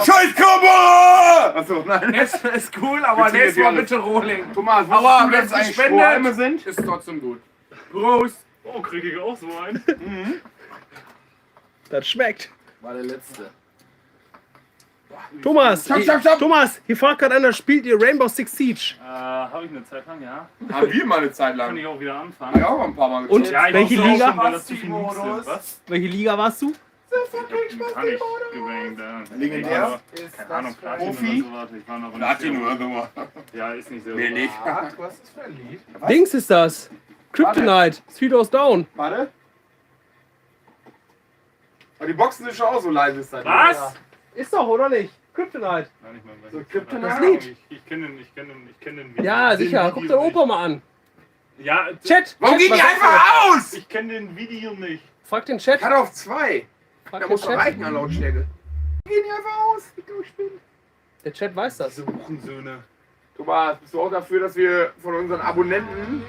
Scheiß Kammer! Achso, nein. Ist cool, aber Bitte, nächstes Mal alles. bitte Rohling. Thomas, Aber wusstest du, wenn dass es eigentlich gespendet Strohhalme sind? ist trotzdem gut. Prost! Oh, kriege ich auch so einen? Das schmeckt. War der letzte. Thomas, Stopp. Thomas, hier fragt gerade einer, spielt ihr Rainbow Six Siege? Habe ich eine Zeit lang, ja. Haben wir mal eine Zeit Kann lang. ich auch wieder Hab anfangen. ich auch mal ein paar Mal Und gespielt. Ja, ich welche muss auch Liga? schon, weil das zu viel Noobs sind. Was? Welche Liga warst du? Kann ich gewankt, ja. Legendär? Keine Ahnung, Platin Profi? oder sowas. Ich war noch Platin nicht oder so. Ja, ist nicht so. Nee, nicht. Was ist für ein Lied? Dings ist das. Kryptonite. Three Doors Down. Warte. Aber die Boxen sind schon auch so leise. Ist das Was? Ist doch, oder nicht? Kryptonite. Nein, nicht mal, was So, ich- Kryptonite? keine Ahnung, Ich kenne den Video. Ja, den sicher. Video Guck den Opa nicht. mal an. Ja, Chat. Warum Chat, gehen die was sagst du? einfach aus? ich kenne den Video nicht. Frag den Chat. Kann auf 2. Frag Da den muss doch Chat. reichen an Lautstärke. Gehen die einfach aus. Wie du spielst. Der Chat weiß das. Diese Huchensöhne. Thomas, bist du auch dafür, dass wir von unseren Abonnenten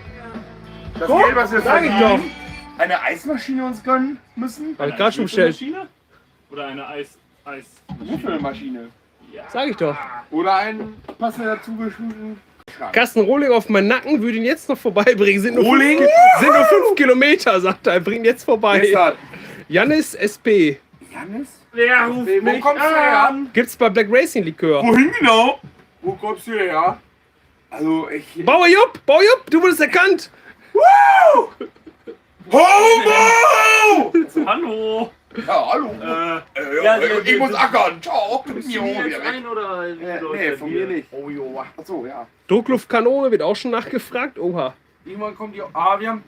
das So, Geld, was wir sag ich verdienen, eine Eismaschine uns gönnen müssen? Hab ich gerade schon bestellt. Würfelmaschine? Oder eine Eis. Würfelmaschine. Ja. Sag ich doch. Oder einen passend dazu geschulten Schrank. Carsten Rohling auf meinen Nacken würde ihn jetzt noch vorbeibringen. Sind nur Rohling? Sind nur 5 Kilometer, sagt er. Bring ihn jetzt Wer vorbei. ist das? Jannis SB. Janis? Wer ruft Wo mich kommst du her? an? Gibt's bei Black Racing Likör. Wohin genau? Wo kommst du her? Also, ich... Bauer Jupp, du wurdest erkannt. Homo! Hallo. Ja, hallo. Ja, Ich muss ackern. Ciao. Bist Jo, du wieder jetzt weg. ein oder wie läuft Nee, das von hier? mir nicht. Oh jo. Achso, ja. Druckluftkanone wird auch schon nachgefragt. Oha. Irgendwann kommt die. Ah, wir haben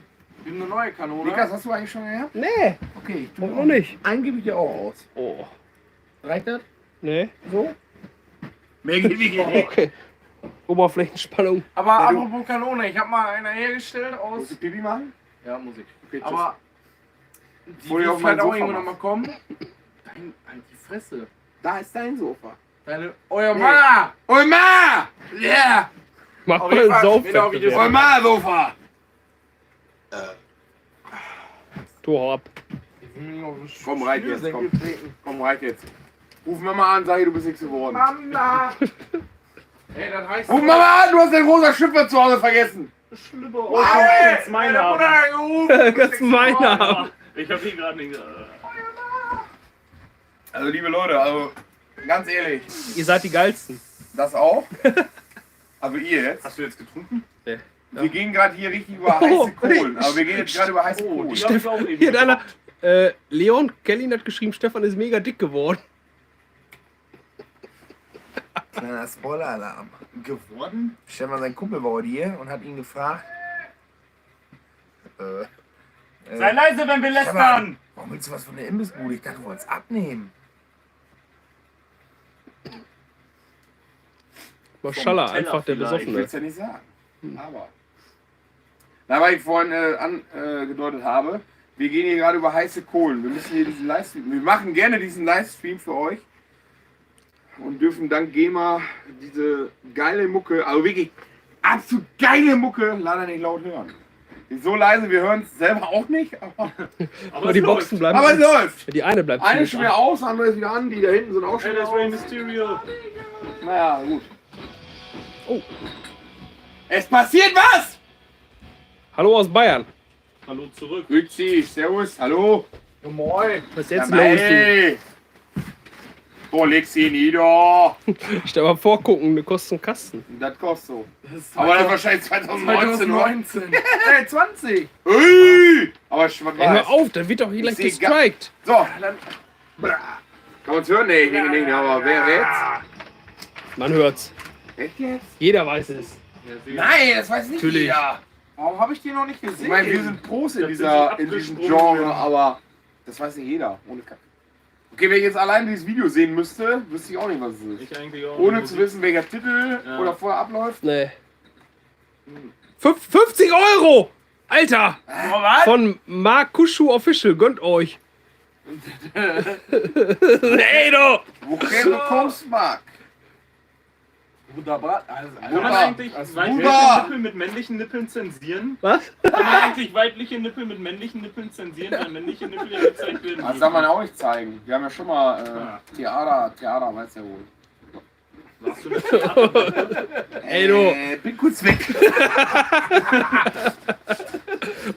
eine neue Kanone. Lukas, hast du eigentlich schon gehabt? Nee, Okay, noch nicht. einen gebe ich dir auch aus. Oh. Reicht das? Nee. So? Mehr gebe ich dir nicht. Okay. Oberflächenspannung. Aber Ja, du- apropos Kanone, ich habe mal eine hergestellt aus. Musst du Pipi machen? Ja, Musik. Okay, Aber die Hol dir wird auf mein vielleicht auch Sofa irgendwann mal. noch mal kommen. Dein, halt die Fresse. da ist dein Sofa. Euer Nee. Ma! Ulma! Yeah! Mach Auf mal jeden einen Fall, genau wie das- Saufwettbewerb. Ulma-Sofa! Tor ab. Komm, reich jetzt, komm. Komm, reich jetzt. Ruf Mama an, sag ihr, du bist nichts geworden. Mama! Ey, das heißt. Ruf Mama an, du hast den rosa Schlüpfer zu Hause vergessen. Schlüpper. Oh, kannst meine haben. Kannst du meine haben. Ich hab ihn gerade nicht. Also, liebe Leute, also, ganz ehrlich, Ihr seid die geilsten. das auch. Also, ihr jetzt. Hast du jetzt getrunken? Wir gehen gerade hier richtig über heiße Kohlen. Aber wir gehen jetzt gerade über heiße Kohlen. die hab ich auch eben Hier hat einer. getrunken. Leon Kellin hat geschrieben, Stefan ist mega dick geworden. Kleiner Spoiler-Alarm. Geworden? Stefan, sein Kumpel war heute hier und hat ihn gefragt. Sei leise, wenn wir lästern! Warum willst du was von der Imbissbude? Ich dachte, du wolltest abnehmen. Maschallah, Teller einfach der vielleicht. Ich will Besoffene. es ja nicht sagen. Aber. Na, weil ich vorhin angedeutet habe, wir gehen hier gerade über heiße Kohlen. Wir müssen hier diesen Livestream. Wir machen gerne diesen Livestream für euch. Und dürfen dank GEMA diese geile Mucke, also wirklich absolut geile Mucke, leider nicht laut hören. Die ist so leise, wir hören es selber auch nicht, Aber die Boxen bleiben. aber es läuft. Die eine bleibt Eine ist ziemlich schon wieder aus, andere ist wieder an, die da hinten sind auch schon Hey, wieder das Rey aus. Mysterio. Naja, gut. Oh. Es passiert was! Hallo aus Bayern. Hallo zurück. Grüezi, servus, hallo. Moin! Was ist jetzt Ja, los? hey. So, leg sie nieder. Ich stell mal vorgucken, eine kostet einen Kasten. Das kostet so. Das ist Aber das ist wahrscheinlich 2019, oder? 2019. Ey, 20! Ui! Aber was Ey, hör auf, dann wird doch hier Ich gleich seh gestrikt. So, dann. Kann man's hören? Nee, nee, aber wer jetzt? Man hört's. Echt jetzt? Jeder weiß es. Nein, das weiß nicht Natürlich. jeder. Warum habe ich die noch nicht Ich gesehen? meine, wir sind Pros in, Das sind in so diesem abgesprungen. Genre, aber das weiß nicht jeder. Ohne Kacke. Okay, wenn ich jetzt allein dieses Video sehen müsste, wüsste ich auch nicht, was es ist. Ich eigentlich auch. Ohne zu wissen, welcher Titel Ja. oder vorher abläuft. Nee. 50 Euro! Alter! Was? Von Markushu Official, gönnt euch. Ey, du! Woher du kommst, Marc? Wunderbar. Also, Kann man Bruder, eigentlich das ist weibliche Bruder. Nippel mit männlichen Nippeln zensieren? Was? Kann man eigentlich weibliche Nippel mit männlichen Nippeln zensieren, weil männliche Nippel ja gezeigt werden? Das darf man auch nicht zeigen. Wir haben ja schon mal Ja. Theater, weißt du ja wohl. Warst du das? Ey, du! Bin kurz weg.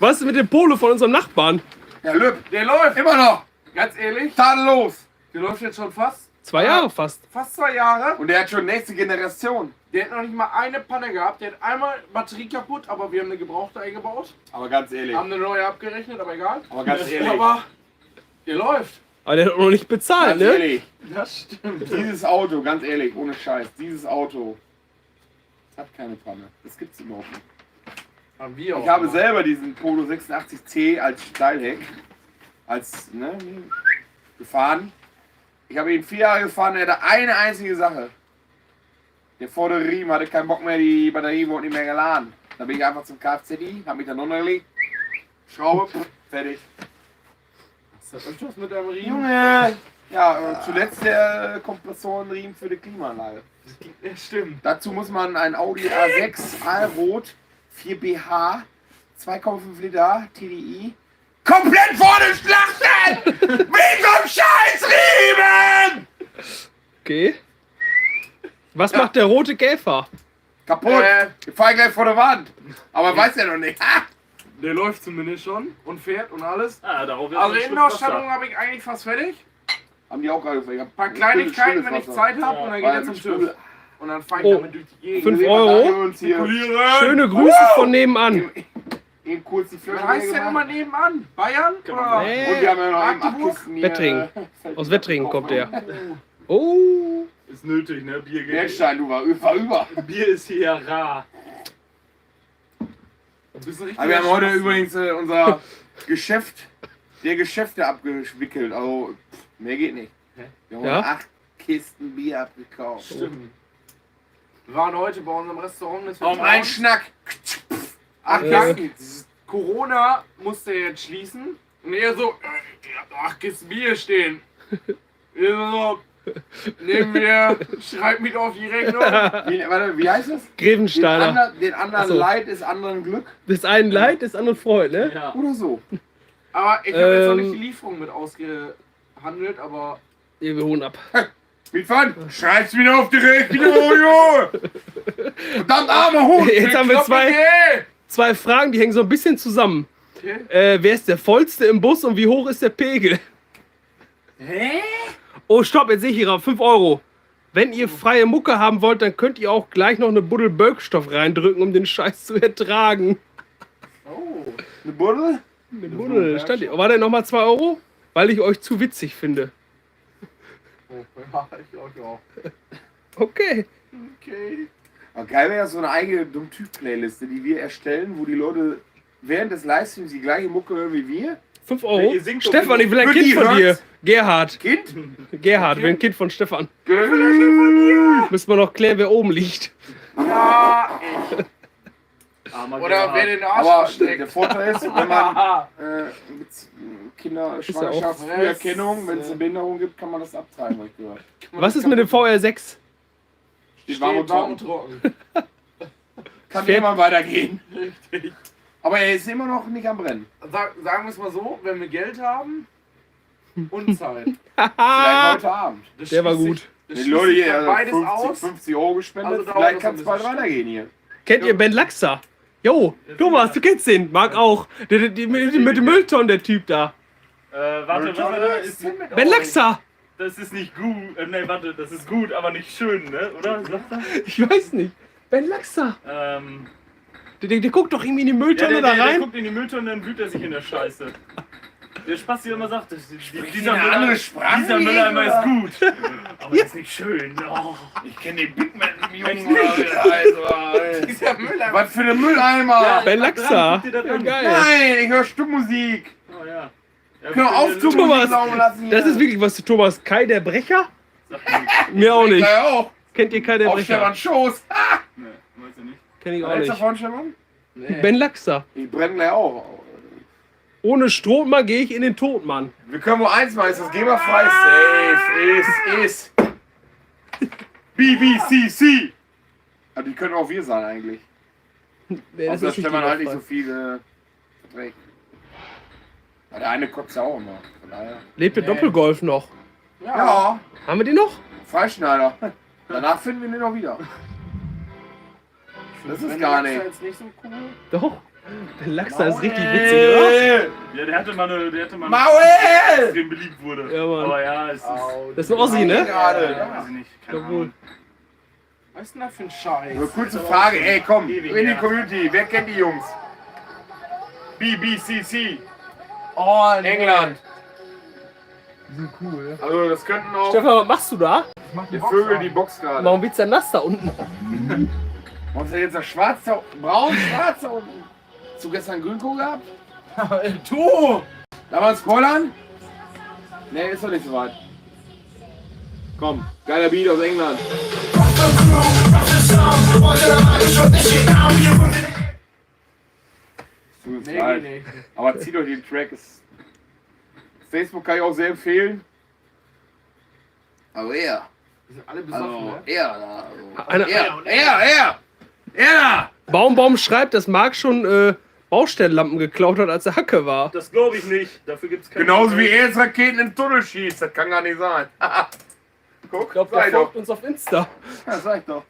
Was ist mit dem Polo von unserem Nachbarn? Ja, Lüb, der läuft! immer noch. Ganz ehrlich, Tadellos. der läuft jetzt schon fast 2 Jahre fast. 2 Jahre. Und der hat schon nächste Generation. Der hat noch nicht mal eine Panne gehabt. Der hat einmal Batterie kaputt, aber wir haben eine gebrauchte eingebaut. Aber ganz ehrlich. Haben eine neue abgerechnet, aber egal. Aber ganz ehrlich. Aber der läuft. Aber der hat auch noch nicht bezahlt, Ganz ne? ehrlich, Das stimmt. dieses Auto, ganz ehrlich, ohne Scheiß, dieses Auto hat keine Panne. Das gibt's überhaupt nicht. Haben wir auch Ich habe gemacht. selber diesen Polo 86C als Steilheck, gefahren. Ich habe ihn 4 Jahre gefahren, er hatte eine einzige Sache. Der vordere Riemen hatte keinen Bock mehr, die Batterie wurde nicht mehr geladen. Da bin ich einfach zum Kfz-I, habe mich dann runtergelegt, Schraube, fertig. Hast du öfters mit deinem Riemen? Junge! Ja, zuletzt der Kompressorenriemen für die Klimaanlage. Ja, stimmt. Dazu muss man ein Audi A6 Allrot 4BH 2,5 Liter TDI komplett vorne schlachten! Mit so einem Scheißriemen! Okay. Was macht der rote Käfer? Kaputt! Ich fahr gleich vor der Wand. Aber weiß ja noch nicht. Ha! Der läuft zumindest schon und fährt und alles. Ah, darauf ist Also ein Schluck Innenausstattung Wasser. habe ich eigentlich fast fertig. Haben die auch gerade gefragt. Ein paar Kleinigkeiten, wenn ich Zeit habe, und dann geht er zum TÜV. Und dann fahre ich Oh, damit durch die Gegend. 5 Euro. Schöne Grüße von nebenan. Eben kurz die Was Flasche heißt leer denn immer gemacht. nebenan? Bayern? Oder? Nee. Und wir haben ja noch eben 8 Magdeburg? Kisten hier. Wettringen. Aus Wettringen kommt der. Oh. Ist nötig, ne? Bier geht. Bergstein, du war über. Bier ist hier rar. Du bist ein richtiger Aber wir haben heute Schwachsinn. übrigens unser Geschäft der Geschäfte abgewickelt. Also mehr geht nicht. Hä? Wir haben Ja? 8 Kisten Bier abgekauft. Stimmt. Wir waren heute bei unserem Restaurant. Das wir Auf einen bauen. Schnack. 8 Ja. Kisten. Corona musste jetzt schließen. Und er so, ihr habt noch 8 Kisten Bier stehen. Wir so, nehmen wir, schreibt mit auf die Rechnung. Wie heißt das? Grevensteiner. Den anderen Ach so. Leid ist anderen Glück. Das einen Leid, das andere Freude, ne? Ja. Oder so. Aber ich habe jetzt noch nicht Ähm. die Lieferung mit ausgehandelt, aber Hier, wir holen ab. Mitfahren? Schreib's wieder auf die Rechnung, Jojo! Verdammt armer Hund! Jetzt haben wir zwei, okay. zwei Fragen, die hängen so ein bisschen zusammen. Okay. Wer ist der vollste im Bus und wie hoch ist der Pegel? Hä? Oh, stopp, jetzt sehe ich hier 5 Euro. Wenn ihr freie Mucke haben wollt, dann könnt ihr auch gleich noch eine Buddel Birkstoff reindrücken, um den Scheiß zu ertragen. Oh. Eine Buddel? Eine Buddel, stand hier. War der nochmal 2 Euro? Weil ich euch zu witzig finde. Oh, ja, ich glaube auch. Okay. Okay. Aber geil wäre ja so eine eigene Dumm-Typ-Playliste, die wir erstellen, wo die Leute während des Livestreams die gleiche Mucke hören wie wir. 5 Euro. Ihr singt doch Stefan, nicht. ich will ein Für Kind die von dir. hört's. Gerhard. Kind? Gerhard, will ein Kind von Stefan. Geil. Müssen wir noch klären, wer oben liegt. Ja, ich. Armer Oder Gerhard. wer den Arsch Aber der versteckt. Vorteil ist, wenn man mit Kinder, ja Schwangerschaft, auch- Früherkennung, wenn es eine Behinderung gibt, kann man das abtreiben, hab ich gehört. Was ist mit dem VR6? Steht warm und trocken. trocken. Kann Fährt- immer weitergehen. Richtig. Aber er ist immer noch nicht am Brennen. Sagen wir es mal so, wenn wir Geld haben und Zeit. Vielleicht Haha. heute Abend. Das Der war schließt gut. sich- das Die schließt Leute sich hier dann beides 50, aus. 50 Euro gespendet, Also dauert vielleicht das kann es ein bald bisschen. weitergehen hier. Kennt ihr Ben Laxer? Jo, Thomas, du kennst den. Mag auch. Mit dem Mülltonnen, der Typ da. Warte, was war das? Ist, Ben Laxer. das ist nicht gut. Nee, warte, das ist gut, aber nicht schön, ne? Oder? Sagt er? Ich weiß nicht. Ben Laxer. Ähm, Der guckt doch irgendwie in die ja, Mülltonne der da rein. guckt in die Mülltonne, dann wühlt er sich in der Scheiße. Der Spaß, der immer sagt, dieser eine andere Sprache dieser hier, Mülleimer oder? ist gut. Aber das ist nicht schön. Oh. Ich kenne den Big Man im Jungen. Also, Dieser Müller. was für eine Mülleimer! Ben Laxer. Guck dir das Ja, an. geil. Nein, ich höre Stummmusik. Oh ja. Hör auf zu Thomas, laufen lassen. Das ist wirklich was zu Thomas. Kai der Brecher? Sagt Mir auch nicht. Ja, auch. Kennt ihr Kai der Auf Brecher? Stefan Schoß. Ah! Nee, weiß ich nicht. Kenn ich auch Letzter nicht. von Stefan? Ben Laxer. Ich brenne gleich auch. Ohne Strohmann gehe ich in den Tod, Mann. Wir können nur eins machen, ist das GEMA-frei? Safe, ist. BBCC. Aber die können auch wir sein eigentlich. Nee, Außer nicht Stefan halt nicht so jugendfrei. viel verträgt. Aber der eine kotzt ja auch immer. Von daher. Lebt der Doppelgolf noch? Ja, Haben wir die noch? Freischneider. Danach finden wir den noch wieder. Das ist gar nicht. Jetzt nicht so cool. Doch. Ben Laxer ist richtig witzig, oder? Ja, der hatte mal eine Maul! extrem beliebt wurde. Ja, Mann. Aber ja, es ist. Das ist ein Ossi, ne? Gerade. Weiß ich nicht. Keine Jawohl. Ahnung. Was ist denn da für ein Scheiß? Eine kurze Frage, ey komm, Ewig in die her. Community, wer kennt die Jungs? BBCC, Oh, England. Die sind cool. Also das könnten auch Stefan, was machst du da? die Vögel, die Box gerade. Warum wird's denn nass da unten? Was ist denn jetzt das Schwarz da braun, schwarz da unten? Hast du gestern Grünkohl gehabt? Du! Darf man spoilern? Nee, ist doch nicht so weit. Komm, geiler Beat aus England. Tut mir leid. Nee. Aber zieht euch den Track. Facebook kann ich auch sehr empfehlen. Aber er. Die sind alle besoffen, Also, ne? er da. Also, Einer- er da! Baum schreibt, dass Marc schon Baustellenlampen geklaut hat, als er Hacke war. Das glaube ich nicht. Dafür gibt es keine. Genauso wie er jetzt Raketen in den Tunnel schießt. Das kann gar nicht sein. Guck, Ich glaube, sag der ich doch. folgt uns auf Insta. Ja, sag ich doch.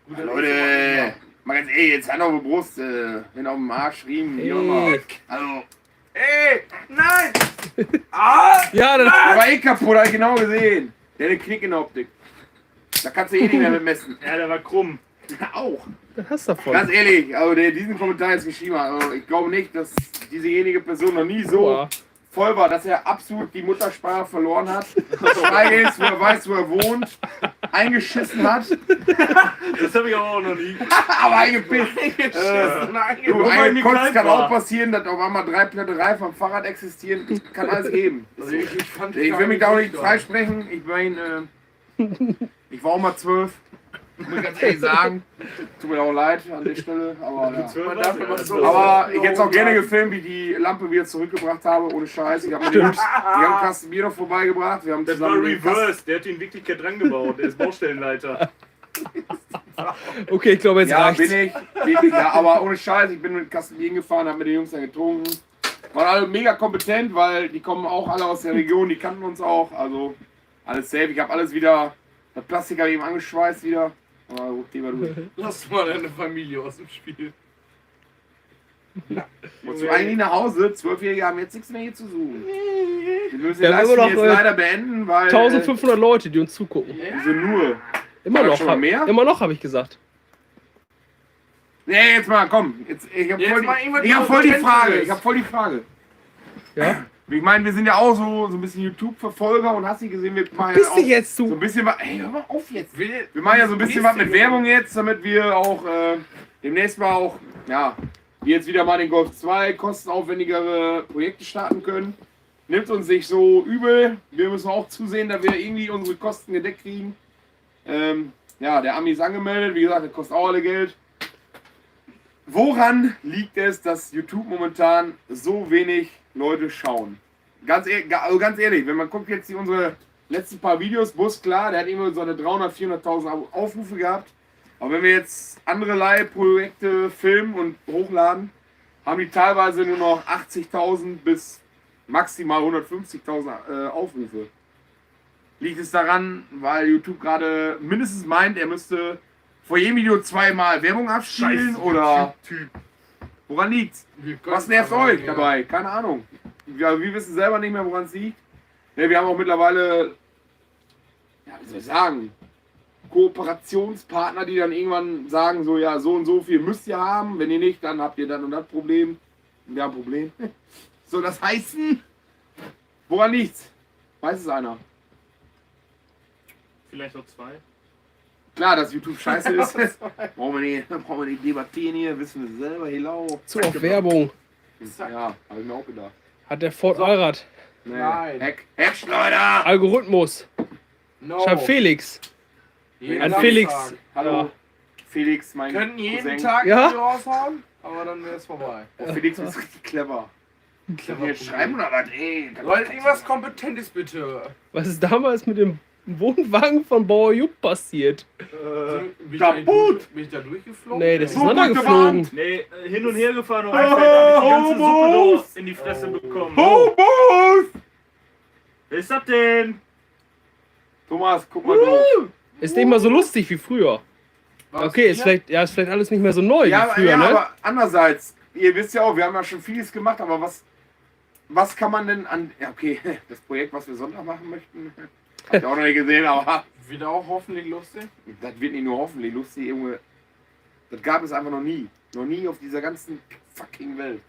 Gut, Ja, dann Leute, mal ganz ehrlich, jetzt Hand auf die Brust, wenn auf dem Arsch, Riemen, wie auch immer. Ey. Also, Nein! Ah! Ja, dann, der war eh kaputt, hab ich genau gesehen. Der hat einen Knick in der Optik. Da kannst du eh nicht mehr mit messen. Ja, der war krumm. Auch. dann hast du davon. Ganz ehrlich, also der diesen Kommentar jetzt geschrieben hat, also ich glaube nicht, dass diesejenige Person noch nie so Boah. voll war, dass er absolut die Muttersprache verloren hat. Frei ist, wo er weiß, wo er wohnt, eingeschissen hat, Das habe ich aber auch noch nie. aber eingepisst. Du, Wobei ein mir Kotz kalt kann war. auch passieren, dass auf einmal 3 Platte Reifen am Fahrrad existieren. Kann alles geben. Also ich fand Ich will mich da auch nicht freisprechen. Ich meine, ich war auch mal 12. Muss ich ganz ehrlich sagen. Tut mir auch leid an der Stelle. Aber, ja. Man darf immer so. Aber ich hätte es auch gerne gefilmt, wie ich die Lampe wieder zurückgebracht habe. Ohne Scheiß. Ich habe mir die haben einen Kasten Bier noch vorbeigebracht. Wir haben Das war zusammen den Kasten- reverse. Der hat ihn in Wirklichkeit dran gebaut. Der ist Baustellenleiter. Okay, ich glaube, jetzt Ja, reicht's. bin ich. Wirklich, ja, aber ohne Scheiß, ich bin mit dem Kasten Bier gefahren, habe mit den Jungs dann getrunken. Waren alle mega kompetent, weil die kommen auch alle aus der Region, die kannten uns auch. Also alles safe. Ich habe alles wieder, das Plastik habe ich eben angeschweißt wieder. Aber gut, geh mal durch. Lass mal deine Familie aus dem Spiel. Wolltest du eigentlich nach Hause? 12-Jährige haben jetzt nichts mehr hier zu suchen. Wir müssen Wir den haben immer Livestream noch, jetzt leider beenden, weil. 1500 Leute, die uns zugucken. Wieso nur? Immer War das noch. schon mal mehr? Immer noch, habe ich gesagt. Nee, jetzt mal, komm. Ich habe Jetzt voll, mal irgendwas, die, ich hab was voll die authentisch Frage. ist. Ich habe voll die Frage. Ja? Ich meine, wir sind ja auch so ein bisschen YouTube-Verfolger und hast du gesehen, wir machen ja Bist auch du jetzt so zu. ein bisschen was. Ey, hör mal auf jetzt. Will- Wir machen ja so ein bisschen was mit Nächste- Werbung jetzt, damit wir auch demnächst mal auch, ja, jetzt wieder mal den Golf 2 kostenaufwendigere Projekte starten können. Nimmt uns nicht so übel. Wir müssen auch zusehen, dass wir irgendwie unsere Kosten gedeckt kriegen. Ja, der Ami ist angemeldet. Wie gesagt, das kostet auch alle Geld. Woran liegt es, dass YouTube momentan so wenig Leute schauen? Also ganz ehrlich, wenn man guckt jetzt unsere letzten paar Videos, Bus, klar, der hat immer so eine 300.000, 400.000 Aufrufe gehabt. Aber wenn wir jetzt andere Leihprojekte filmen und hochladen, haben die teilweise nur noch 80.000 bis maximal 150.000 Aufrufe. Liegt es daran, weil YouTube gerade mindestens meint, er müsste vor jedem Video 2-mal Werbung abspielen oder woran liegt's? Was nervt euch dabei? Keine Ahnung. Ja, wir wissen selber nicht mehr, woran es liegt. Ja, wir haben auch mittlerweile, ja, wie soll ich sagen, Kooperationspartner, die dann irgendwann sagen, so ja, so und so viel müsst ihr haben. Wenn ihr nicht, dann habt ihr dann und das Problem. Wir haben ein Problem. Soll das heißen? Woran liegt's? Weiß es einer? Vielleicht auch 2. Klar, dass YouTube scheiße ist. brauchen wir nicht debattieren hier, wissen wir selber, hello. Zu auf Werbung. Ja, habe ich mir auch gedacht. Hat der Ford Allrad. Nee. Nein. Hackschleuder! Algorithmus. No. Schreibt Felix. Jeden An Samstag. Felix. Hallo. Ja. Felix, mein Könnten jeden Cousin. Tag Ja? Video raushauen, aber dann wäre es vorbei. Oh, Felix ist richtig clever. Kann ich jetzt schreiben oder was? Ey, Leute, irgendwas Kompetentes bitte. Was ist damals mit dem Wohnwagen von Bauer Jupp passiert? kaputt. Bin ich da durchgeflogen? Nee, das ist So auseinandergeflogen. Nee, hin und her gefahren und einfach hab ich die ganze Suppe noch in die Fresse bekommen. Bobos! Wer ist das denn? Thomas, guck mal drauf. Ist nicht mal so lustig wie früher. Was? Okay, ist Hier? vielleicht alles nicht mehr so neu Ja, wie früher, ja, ne? aber andererseits, ihr wisst ja auch, wir haben ja schon vieles gemacht, aber was kann man denn an. Ja, okay, das Projekt, was wir Sonntag machen möchten, habt ihr auch noch nicht gesehen, aber Wieder auch hoffentlich lustig. das wird nicht nur hoffentlich lustig, Junge. Das gab es einfach noch nie. Noch nie auf dieser ganzen fucking Welt.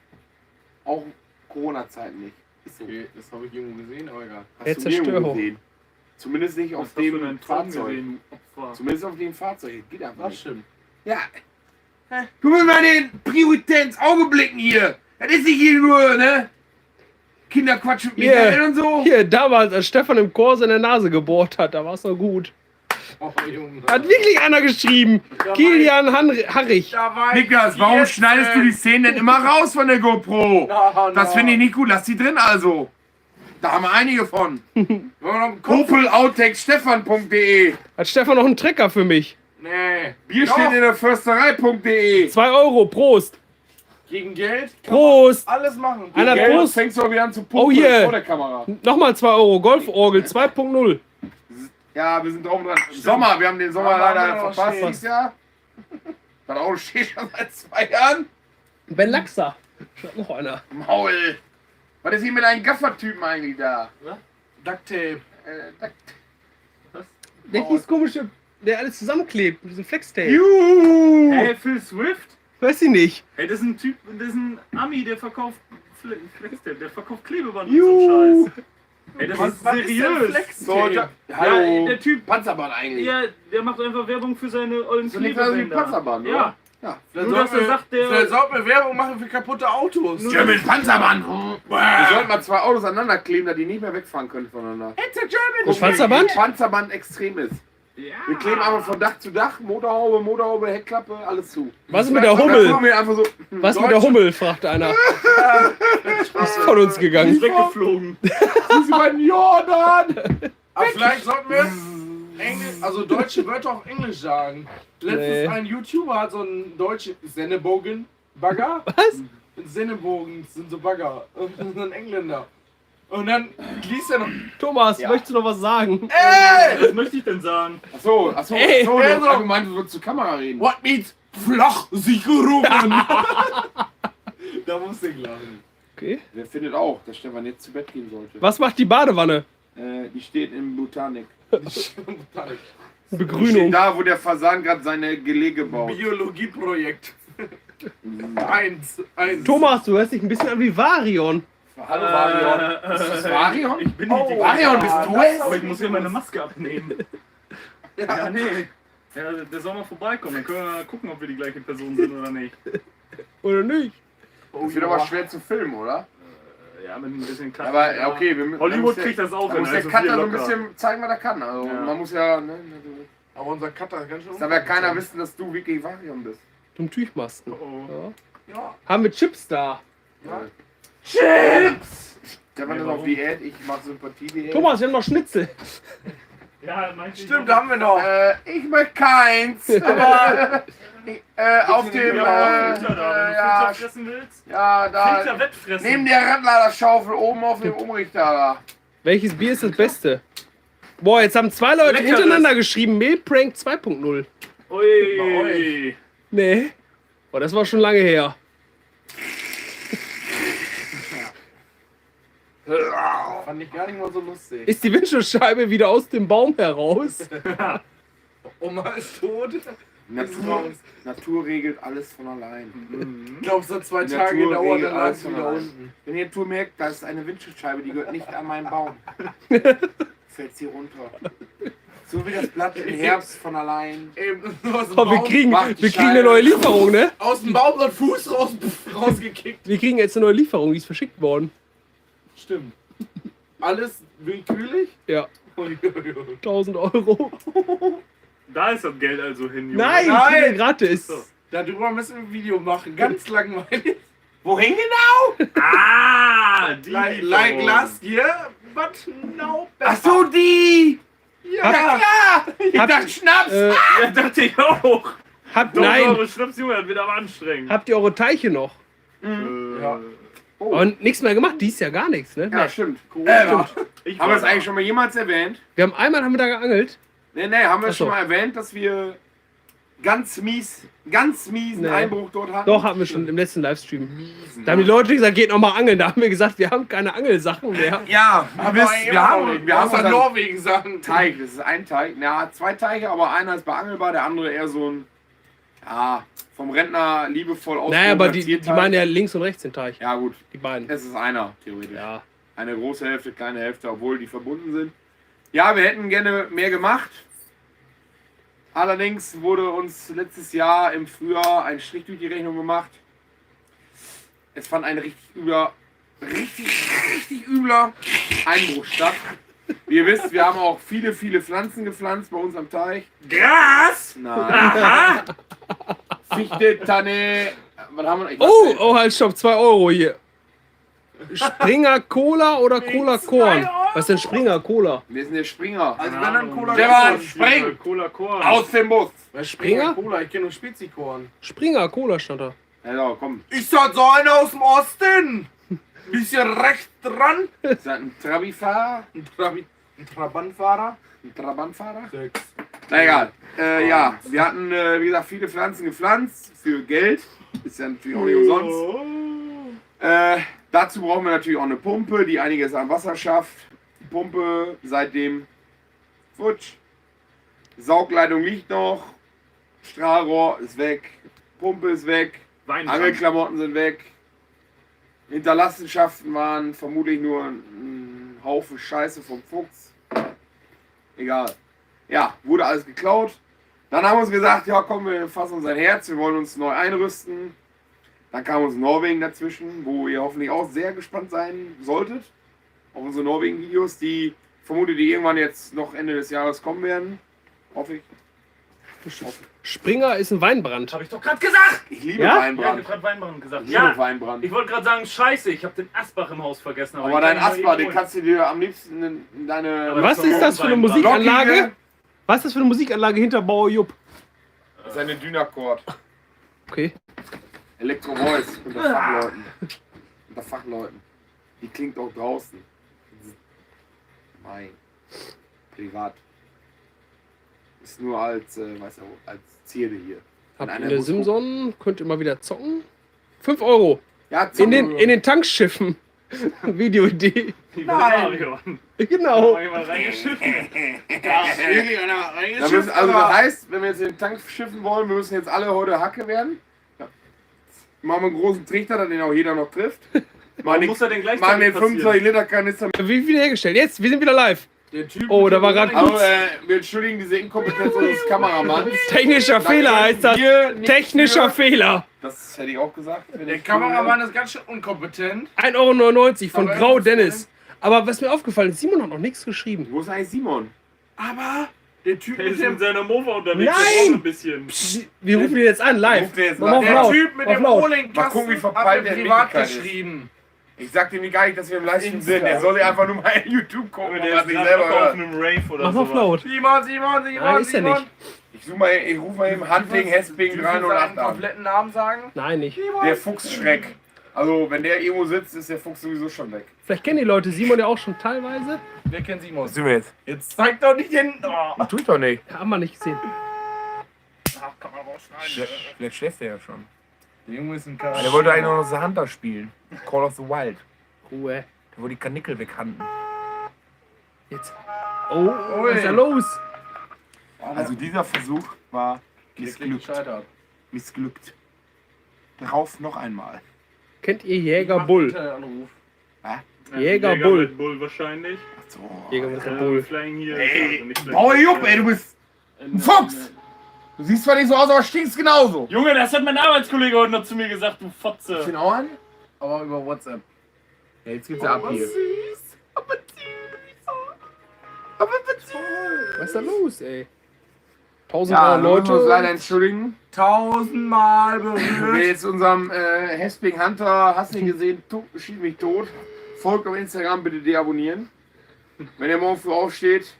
Auch Corona-Zeiten nicht. Ist so. Okay, das habe ich irgendwo gesehen, aber egal. Hast Jetzt du nirgendwo Zerstörung. gesehen. Zumindest nicht Was auf hast du in dem deinem Traum Fahrzeug. gesehen, Opfer? Zumindest auf dem Fahrzeug. Geht einfach Das nicht. stimmt. Ja. Du musst mal den Prioritäten ins Auge blicken hier. Das ist nicht hier nur, ne? Kinderquatsch mit Hier. Michael und so. Hier, damals, als Stefan im Chor seine Nase gebohrt hat, da war es noch gut. Oh, Junge. Hat wirklich einer geschrieben. Kilian Harrich. Da war Niklas, ich warum jetzt, schneidest du die Szenen denn immer raus von der GoPro? Na, Das finde ich nicht gut. Lass die drin also. Da haben wir einige von. Wollen wir noch einen Kopf? OpelOutTakeStefan.de Hat Stefan noch einen Trecker für mich. Nee. Bier Doch. steht in der Försterei.de. 2 Euro, Prost. Gegen Geld? Prost. Alles machen. Einer Geld, Prost. fängst du auch wieder an zu pumpen Oh, hier. vor der Kamera. Nochmal 2 Euro, Golforgel 2.0. Ja, wir sind drauf und dran. Sommer, wir haben den Sommer Aber haben wir leider noch verpasst stehen. dieses Jahr. Das Auto steht schon seit 2 Jahren. Ben Laxa. Noch einer. Maul. Was ist hier mit einem Gaffertypen eigentlich da? Ducktape. Der hieß komische, der alles zusammenklebt mit diesem Flextape. Juhu. Hey, Phil Swift? Weiß ich nicht. Hey, das ist ein Typ, das ist ein Ami, der verkauft Flextape, der verkauft Klebeband Juhu. und so Scheiß. Hey, das ist Was ist denn seriös. Flex? So, Ja, hallo. der Typ, Panzerbahn eigentlich. ja, der macht einfach Werbung für seine ollen So nicht also wie Klebebänder. Panzerbahn, Ja, oder? Ja. Vielleicht Nur, dass sollten er sagt, der- vielleicht sollten wir Werbung machen für kaputte Autos. Nur- German Panzerbahn. Wir sollten mal 2 Autos aneinander kleben, dass die nicht mehr wegfahren können voneinander. It's a German Und Panzerband? Wie Panzerband extrem ist. ja. Wir kleben einfach von Dach zu Dach, Motorhaube, Heckklappe, alles zu. Was ist mit der Dann Hummel? machen wir einfach so. Was mit der Hummel, fragt einer. Ist von uns gegangen. Ist weggeflogen. Sie sind bei den Jordan. Aber vielleicht sollten wir Englisch, also deutsche Wörter auf Englisch sagen. Letztens Nee. ein YouTuber hat so einen deutschen Sennebogen-Bagger. Was? Sennebogen sind so Bagger. Und ein Engländer. Und dann liest er noch. Thomas, Ja. möchtest du noch was sagen? Ey! Was möchte ich denn sagen? Achso, Ey, du also- meinst, du würdest zur Kamera reden. What means Flachsicherungen? Da musste ich lachen. Okay. Wer findet auch, dass Stefan jetzt zu Bett gehen sollte? Was macht die Badewanne? Die steht im Botanik. Die Begrünung. steht da, wo der Fasan gerade seine Gelege baut. Biologieprojekt. Eins. Thomas, du hörst dich ein bisschen an wie Varion. Hallo Varion. Ist das Varion? Ich bin Oh, nicht die Varion, bist du es? Aber ich muss hier meine Maske abnehmen. Ja, Ja, nee. Ja, der soll mal vorbeikommen, dann können wir mal gucken, ob wir die gleiche Person sind oder nicht. Oder nicht? Das wird aber schwer zu filmen, oder? Ja, mit ein bisschen Cut. Aber ja, okay, wir müssen. Hollywood kriegt das auch Da hin, muss der also Cutter wir so ein locker. bisschen zeigen, was er kann. Also Ja. man muss ja. Ne, Aber unser Cutter ist ganz schön. es darf ja keiner wissen, dass du wirklich Varion bist. Zum Tüchmasten. Oh. Ja. Ja. Haben wir Chips da? Ja. Chips! Stefan Ja, ist auf warum? Diät, ich mache Sympathie-Diät. Thomas, wir haben noch Schnitzel. Ja, meinst du? Stimmt, da haben wir noch. Ich möchte keins. Aber auf dem. Ja, Filter da, wenn du ja, Filter fressen willst. ja, Filter da. wettfressen. Neben der Radladerschaufel oben auf dem Umrichter da. Welches Bier ist das Beste? Boah, jetzt haben 2 Leute Leckeres. hintereinander geschrieben. Mehlprank 2.0. Ui. Nee. Boah, das war schon lange her. Fand ich gar nicht mal so lustig. Ist die Windschutzscheibe wieder aus dem Baum heraus? Oma ist tot. Natur regelt alles von allein. Ich glaube, es hat 2 Natur Tage gedauert, regelt dann lag alles es von wieder allein. unten. Wenn ihr Tour merkt, da ist eine Windschutzscheibe, die gehört nicht an meinen Baum. Fällt sie runter. So wie das Blatt im Herbst von allein. Eben, aus dem Oh, wir Baum, kriegen macht die eine neue Lieferung, ne? aus dem Baum so ein Fuß rausgekickt. Wir kriegen jetzt eine neue Lieferung, die ist verschickt worden. Stimmt. Alles willkürlich? Ja, Uiuiui. 1000 Euro. Da ist das Geld also hin, Junge. Nein, Nein. kriegen wir gratis. So. Darüber müssen wir ein Video machen. Ganz langweilig. Wohin genau? Ah, die Like Lieferung. last year, but no better. Ach so, die! Ja. Ja! Ich Habt- dachte Schnaps! Ja, dachte ich auch. Nein, Eure Schnaps, Junge, das wird aber anstrengend. habt ihr eure Teiche noch? Ja. Oh. Und nichts mehr gemacht, dies Jahr gar nichts, ne? Ja, stimmt. Cool. Ich Haben wir war es eigentlich schon mal jemals erwähnt? Wir haben einmal da geangelt. Nee, haben wir Ach so. schon mal erwähnt, dass wir ganz miesen Nee. Einbruch dort hatten? Doch, hatten wir schon im letzten Livestream. Da haben die Leute gesagt, geht nochmal angeln. Da haben wir gesagt, wir haben keine Angelsachen mehr. Ja, Aber wir haben außer unseren Norwegen Sachen. Teich, das ist ein Teich. Ja, 2 Teiche, aber einer ist beangelbar, der andere eher so ein, ja, vom Rentner liebevoll Naja, aber die Zierteich. meinen ja links und rechts den Teich. Ja gut, Die beiden. es ist einer, theoretisch. Ja. Eine große Hälfte, kleine Hälfte, obwohl die verbunden sind. Ja, wir hätten gerne mehr gemacht. Allerdings wurde uns letztes Jahr im Frühjahr ein Strich durch die Rechnung gemacht. Es fand ein richtig übler Einbruch statt. Wie ihr wisst, wir haben auch viele Pflanzen gepflanzt bei uns am Teich. Gras! Nein. Fichte, Tanne. Was haben wir noch? Oh, halt, stopp, 2 Euro hier. Springer Cola oder Cola Korn? Was ist denn Springer Cola? Wir sind der Springer. Also wenn dann Cola Stefan, spring! Cola Korn. Aus dem Bus! Springer? Cola, ich kenne nur Spezikorn. Springer Cola stand da. Ja, komm. Ich sag so einer aus dem Osten! Bisschen rechts dran. Ist das ein Trabi-Fahrer? Ein Trabantfahrer. Ein Trabantfahrer? 6. Na egal. Ja, wir hatten, wie gesagt, viele Pflanzen gepflanzt für Geld. Ist ja natürlich auch nicht umsonst. Dazu brauchen wir natürlich auch eine Pumpe, die einiges an Wasser schafft. Die Pumpe seitdem futsch. Saugleitung liegt noch. Strahlrohr ist weg. Pumpe ist weg. Angelklamotten sind weg. Hinterlassenschaften waren vermutlich nur ein Haufen Scheiße vom Fuchs. Egal. Ja, wurde alles geklaut. Dann haben wir uns gesagt, ja komm, wir fassen uns ein Herz, wir wollen uns neu einrüsten. Dann kam uns Norwegen dazwischen, wo ihr hoffentlich auch sehr gespannt sein solltet. Auf unsere Norwegen-Videos, die vermute, die irgendwann jetzt noch Ende des Jahres kommen werden. Hoffe ich. Springer ist ein Weinbrand. Hab ich doch gerade gesagt! Ich liebe Ja? Ja, Weinbrand. ich hab gerade Weinbrand gesagt. Ich liebe Ja, Weinbrand. ich wollte gerade sagen, scheiße, ich habe den Asbach im Haus vergessen. Aber ich dein kann ihn mal Asper, eben den holen. kannst du dir am liebsten in deine... Aber Was ist das für eine Musikanlage? Lockige- Was ist das für eine Musikanlage hinter Bauer Jupp? Das ist eine Dynacord. Okay. Electro Voice unter Fachleuten. Unter Fachleuten. Die klingt auch draußen. Mein. Privat. Ist nur als, weißt du, als Zierde hier. Habt einer ihr muss- Simson? Könnt ihr mal wieder zocken? 5 Euro. Ja, In den Tankschiffen. Videoidee. Mario. Genau. Mal reingeschiffen. Da müssen, also das heißt, wenn wir jetzt den Tank schiffen wollen, wir müssen jetzt alle heute Hacke werden. Ja. Machen wir einen großen Trichter, den auch jeder noch trifft. Machen muss er denn gleich machen den 25 Liter Kanister. Wie viel hergestellt? Jetzt, wir sind wieder live. Der Typ Oh, mit da dem war gerade Rolex- gut. Also, wir entschuldigen diese Inkompetenz unseres Kameramanns. Technischer Fehler heißt das. Wir nicht Technischer für- Fehler. Das hätte ich auch gesagt. wenn Der ich- Kameramann ist ganz schön unkompetent. 1,99 Euro von Aber Grau ist Dennis. Aber was mir aufgefallen ist, Simon hat noch nichts geschrieben. Wo ist eigentlich Simon? Aber der Typ Der mit ist in dem, seiner Mova unterwegs. Nein! Der braucht ein bisschen. Wir rufen ihn jetzt an, live. Ruft er jetzt Mach mal an. auf laut. der Typ mit Auf dem laut. Mal gucken, wie Rolex-Kasten verpeilt hat der mir in privat Wirklichkeit ist. geschrieben. Ich sagte ihm gar nicht, dass wir im Livestream Insta. sind. Er soll ja einfach nur mal YouTube gucken, Der was ist ich gerade selber locker auf höre. einem Rave oder Mach mal auf so. laut. Simon, Nein, ist er Simon. nicht. Ich rufe mal eben Hunting Hesping Dürfen wir seinen 308 an. kompletten Namen sagen? Nein, nicht. Der Fuchsschreck. Also, wenn der irgendwo sitzt, ist der Fuchs sowieso schon weg. Vielleicht kennen die Leute Simon ja auch schon teilweise. Wer kennt Simon? sind wir jetzt? Jetzt zeig doch nicht den. Oh. Tu ich doch nicht. Haben wir nicht gesehen. Kann man rausschneiden. Vielleicht schläft er ja schon. Der Junge ist ein Der Charakter. wollte eigentlich noch The Hunter spielen. Call of the Wild. Ruhe. Der wollte die Karnickel weghanden. Jetzt. Oh, was ist da los? Also dieser Versuch war missglückt. Missglückt. Drauf noch einmal. Kennt ihr Jäger Bull? Anruf. Jäger Bull. Red Bull wahrscheinlich. So. Jäger mit Red Bull. Flying hier. Ey, also nicht Flying Bauer hier, Jupp, ey, du bist ein Fuchs! Du siehst zwar nicht so aus, aber stinkst genauso. Junge, das hat mein Arbeitskollege heute noch zu mir gesagt, du Ich Fotze. bin auch an. Aber über WhatsApp. Ja, jetzt geht's ja ab hier. Was ist da los, ey? 1000 Ja, wir müssen uns leider Leute. entschuldigen. 1000-mal Wer berührt. jetzt unserem Hesping Hunter, hast du ihn gesehen, schießt mich tot. Folgt auf Instagram, bitte deabonnieren. Wenn er morgen früh aufsteht,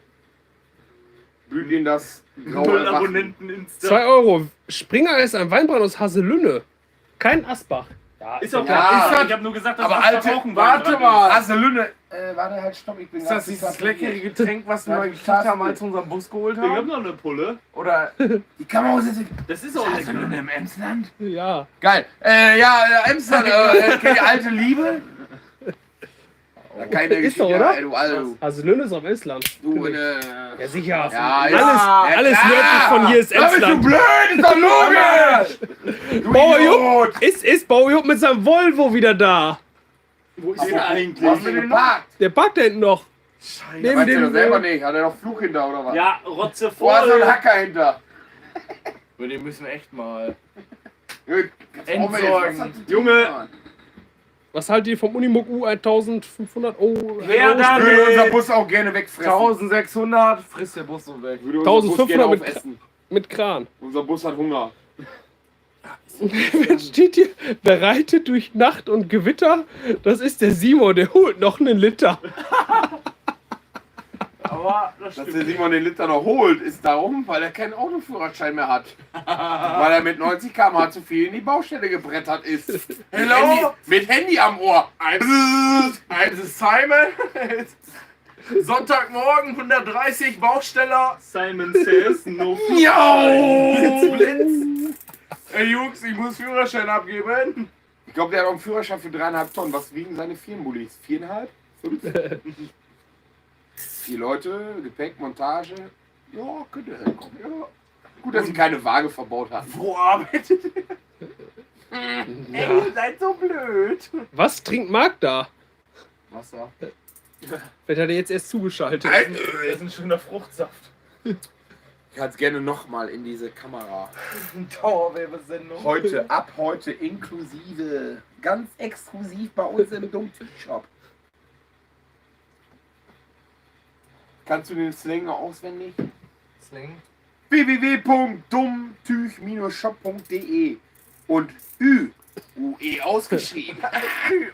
blüht ihn das graue Null Erwachen. Abonnenten Insta. 2 Euro. Springer ist ein Weinbrand aus Haselünne. Kein Asbach. Ja, Ist auch Ja, klar. ist Ich hab nur gesagt, dass aber das alte- Rauchen warte mal. Haselünne. Warte halt, stopp, ich bin Ist das dieses leckere Getränk, was wir mal gekriegt haben, als wir unseren Bus geholt Ich hab haben? noch eine Pulle. Oder Die Kamera ist Das ist auch lecker. Haselünne im Emsland. Ja. Geil. Emsland, die alte Liebe. Ja, keine Ist doch, Geschichte, oder? ey, du, Alter, Haselünne ist auf Island. du, Ja, sicher. ja, Alles nördlich von hier ist Ja, bist du Emsland. blöd? Ist doch logisch! Du Bauer Idiot! Ist Bauer Jupp mit seinem Volvo wieder da? Wo ist Aber der wo eigentlich? hast du den geparkt? Der parkt da hinten noch. Scheiße. Neben Weißt du doch dem. selber nicht. Hat er noch Fluch hinter oder was? Ja, Rotze Wo hast du einen voll. Hacker hinter? Über den müssen wir echt mal. Entsorgen. Junge. Was haltet ihr vom Unimog U1500? Oh, Wer da? Ich würde unser Bus auch gerne wegfressen. 1600 frisst der Bus so weg. Ich würde unser Bus 1500 gerne mit- aufessen. mit Kran. Unser Bus hat Hunger. Wer steht hier? Bereitet durch Nacht und Gewitter. Das ist der Simon, der holt noch einen Liter. Aber das Dass stimmt. der Simon den Liter noch holt, ist darum, weil er keinen Autoführerschein mehr hat. Weil er mit 90 km/h zu viel in die Baustelle gebrettert ist. Hello? Mit Handy am Ohr. Eins ist Simon. Sonntagmorgen 130 Bausteller. Simon says no. Blitz. Ey Jungs, ich muss Führerschein abgeben. Ich glaube, der hat auch einen Führerschein für 3,5 Tonnen. Was wiegen seine 4 Bullis? 4,5? 5? 4 Leute, Gepäck, Montage. Ja, könnte hinkommen. Ja. Gut, dass sie keine Waage verbaut hat. Wo arbeitet ihr? Ey, ihr seid so blöd. Was trinkt Marc da? Wasser. Vielleicht hat er jetzt erst zugeschaltet. Das ist ein schöner Fruchtsaft. Ich hätte es gerne nochmal in diese Kamera. Dauerwerbesendung. Ab heute inklusive. Ganz exklusiv bei uns im Dummtüch-Shop. Kannst du den Slang auswendig? Sling. www.dummtüch-shop.de und UE ausgeschrieben.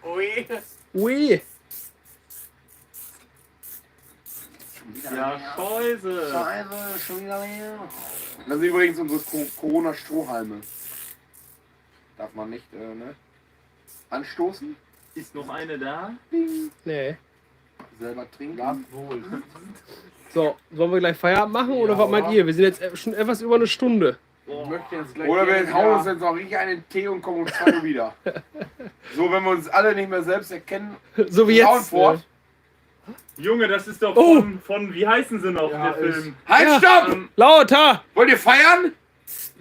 Ui. Ui. Ja, Scheiße. Scheiße, schon wieder leer. Das sind übrigens unsere Corona-Strohhalme. Darf man nicht anstoßen, Ist noch eine da? Nee. selber trinken. Last wohl. So, sollen wir gleich Feierabend machen oder Ja. was meint ihr? Wir sind jetzt schon etwas über eine Stunde. Ich möchte jetzt gleich Oder wir gerne hauen uns wieder- jetzt noch richtig einen Tee und kommen um 2 Uhr wieder. So, wenn wir uns alle nicht mehr selbst erkennen. So wie jetzt. Frauenfort. Junge, das ist doch Oh. von wie heißen sie noch, Ja, der Film? Halt, Ja. stopp! Lauter! Wollt ihr feiern?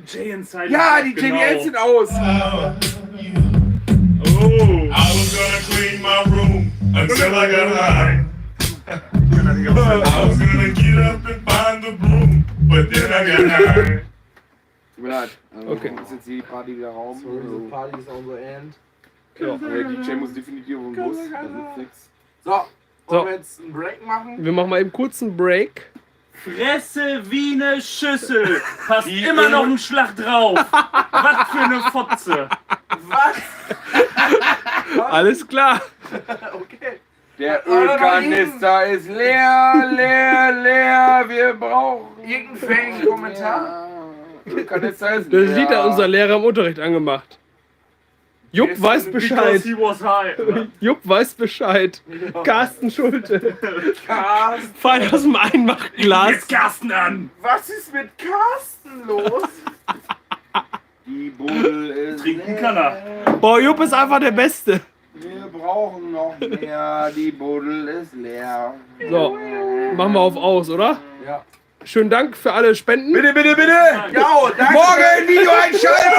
Jay and Silent Ja, Bob, die genau. JBLs sind aus. Oh. I was gonna clean my room until I got high. I was gonna get up and find the broom, but then I got high. Tut mir leid. Also, Okay. ist jetzt hier die Party wieder Raum. Sorry, the party is on the end. Ja. Der DJ muss definitiv auf den Bus. Da sitzt nix. So, wollen So. wir jetzt einen Break machen? Wir machen mal eben kurz einen Break. Fresse wie ne Schüssel. Passt Die immer noch Öl- ein Schlag drauf. Was für eine Fotze. Was? Alles klar. Okay. Der Ölkanister ist leer, leer, leer. Wir brauchen Irgendein fähigen Kommentar? Ölkanister ist Das leer. Lied hat unser Lehrer im Unterricht angemacht. Jupp Yes, weiß Because Bescheid. he was high. Jupp weiß Bescheid. Carsten Schulte. Carsten. Fall aus dem Einmachglas. Jetzt Carsten an. Was ist mit Carsten los? Die Buddel ist Trinken leer. kann er. Boah, Jupp ist einfach der Beste. Wir brauchen noch mehr. Die Buddel ist leer. So, machen wir auf aus, oder? Ja. Schönen Dank für alle Spenden. Bitte, bitte, bitte! Jo, danke. Morgen Video einschalten!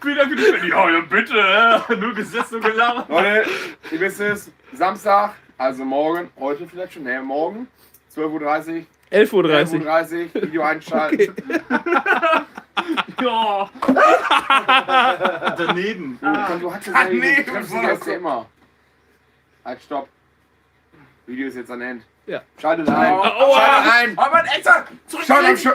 Wieder für die Spende. Ja, ja, bitte. Nur gesessen und gelabert. Leute, ihr wisst es, Samstag, also morgen, heute vielleicht schon, ne, morgen, 12:30 Uhr, 11:30 Uhr. 11:30 Uhr, Video einschalten. Ja. Daneben. Du hast Daneben, ja die voll Gäste immer. Halt, stopp. Video ist jetzt an End. Ja. Schaltet ein. Aua. Schaltet ein. Aber extra. Schaut am Sch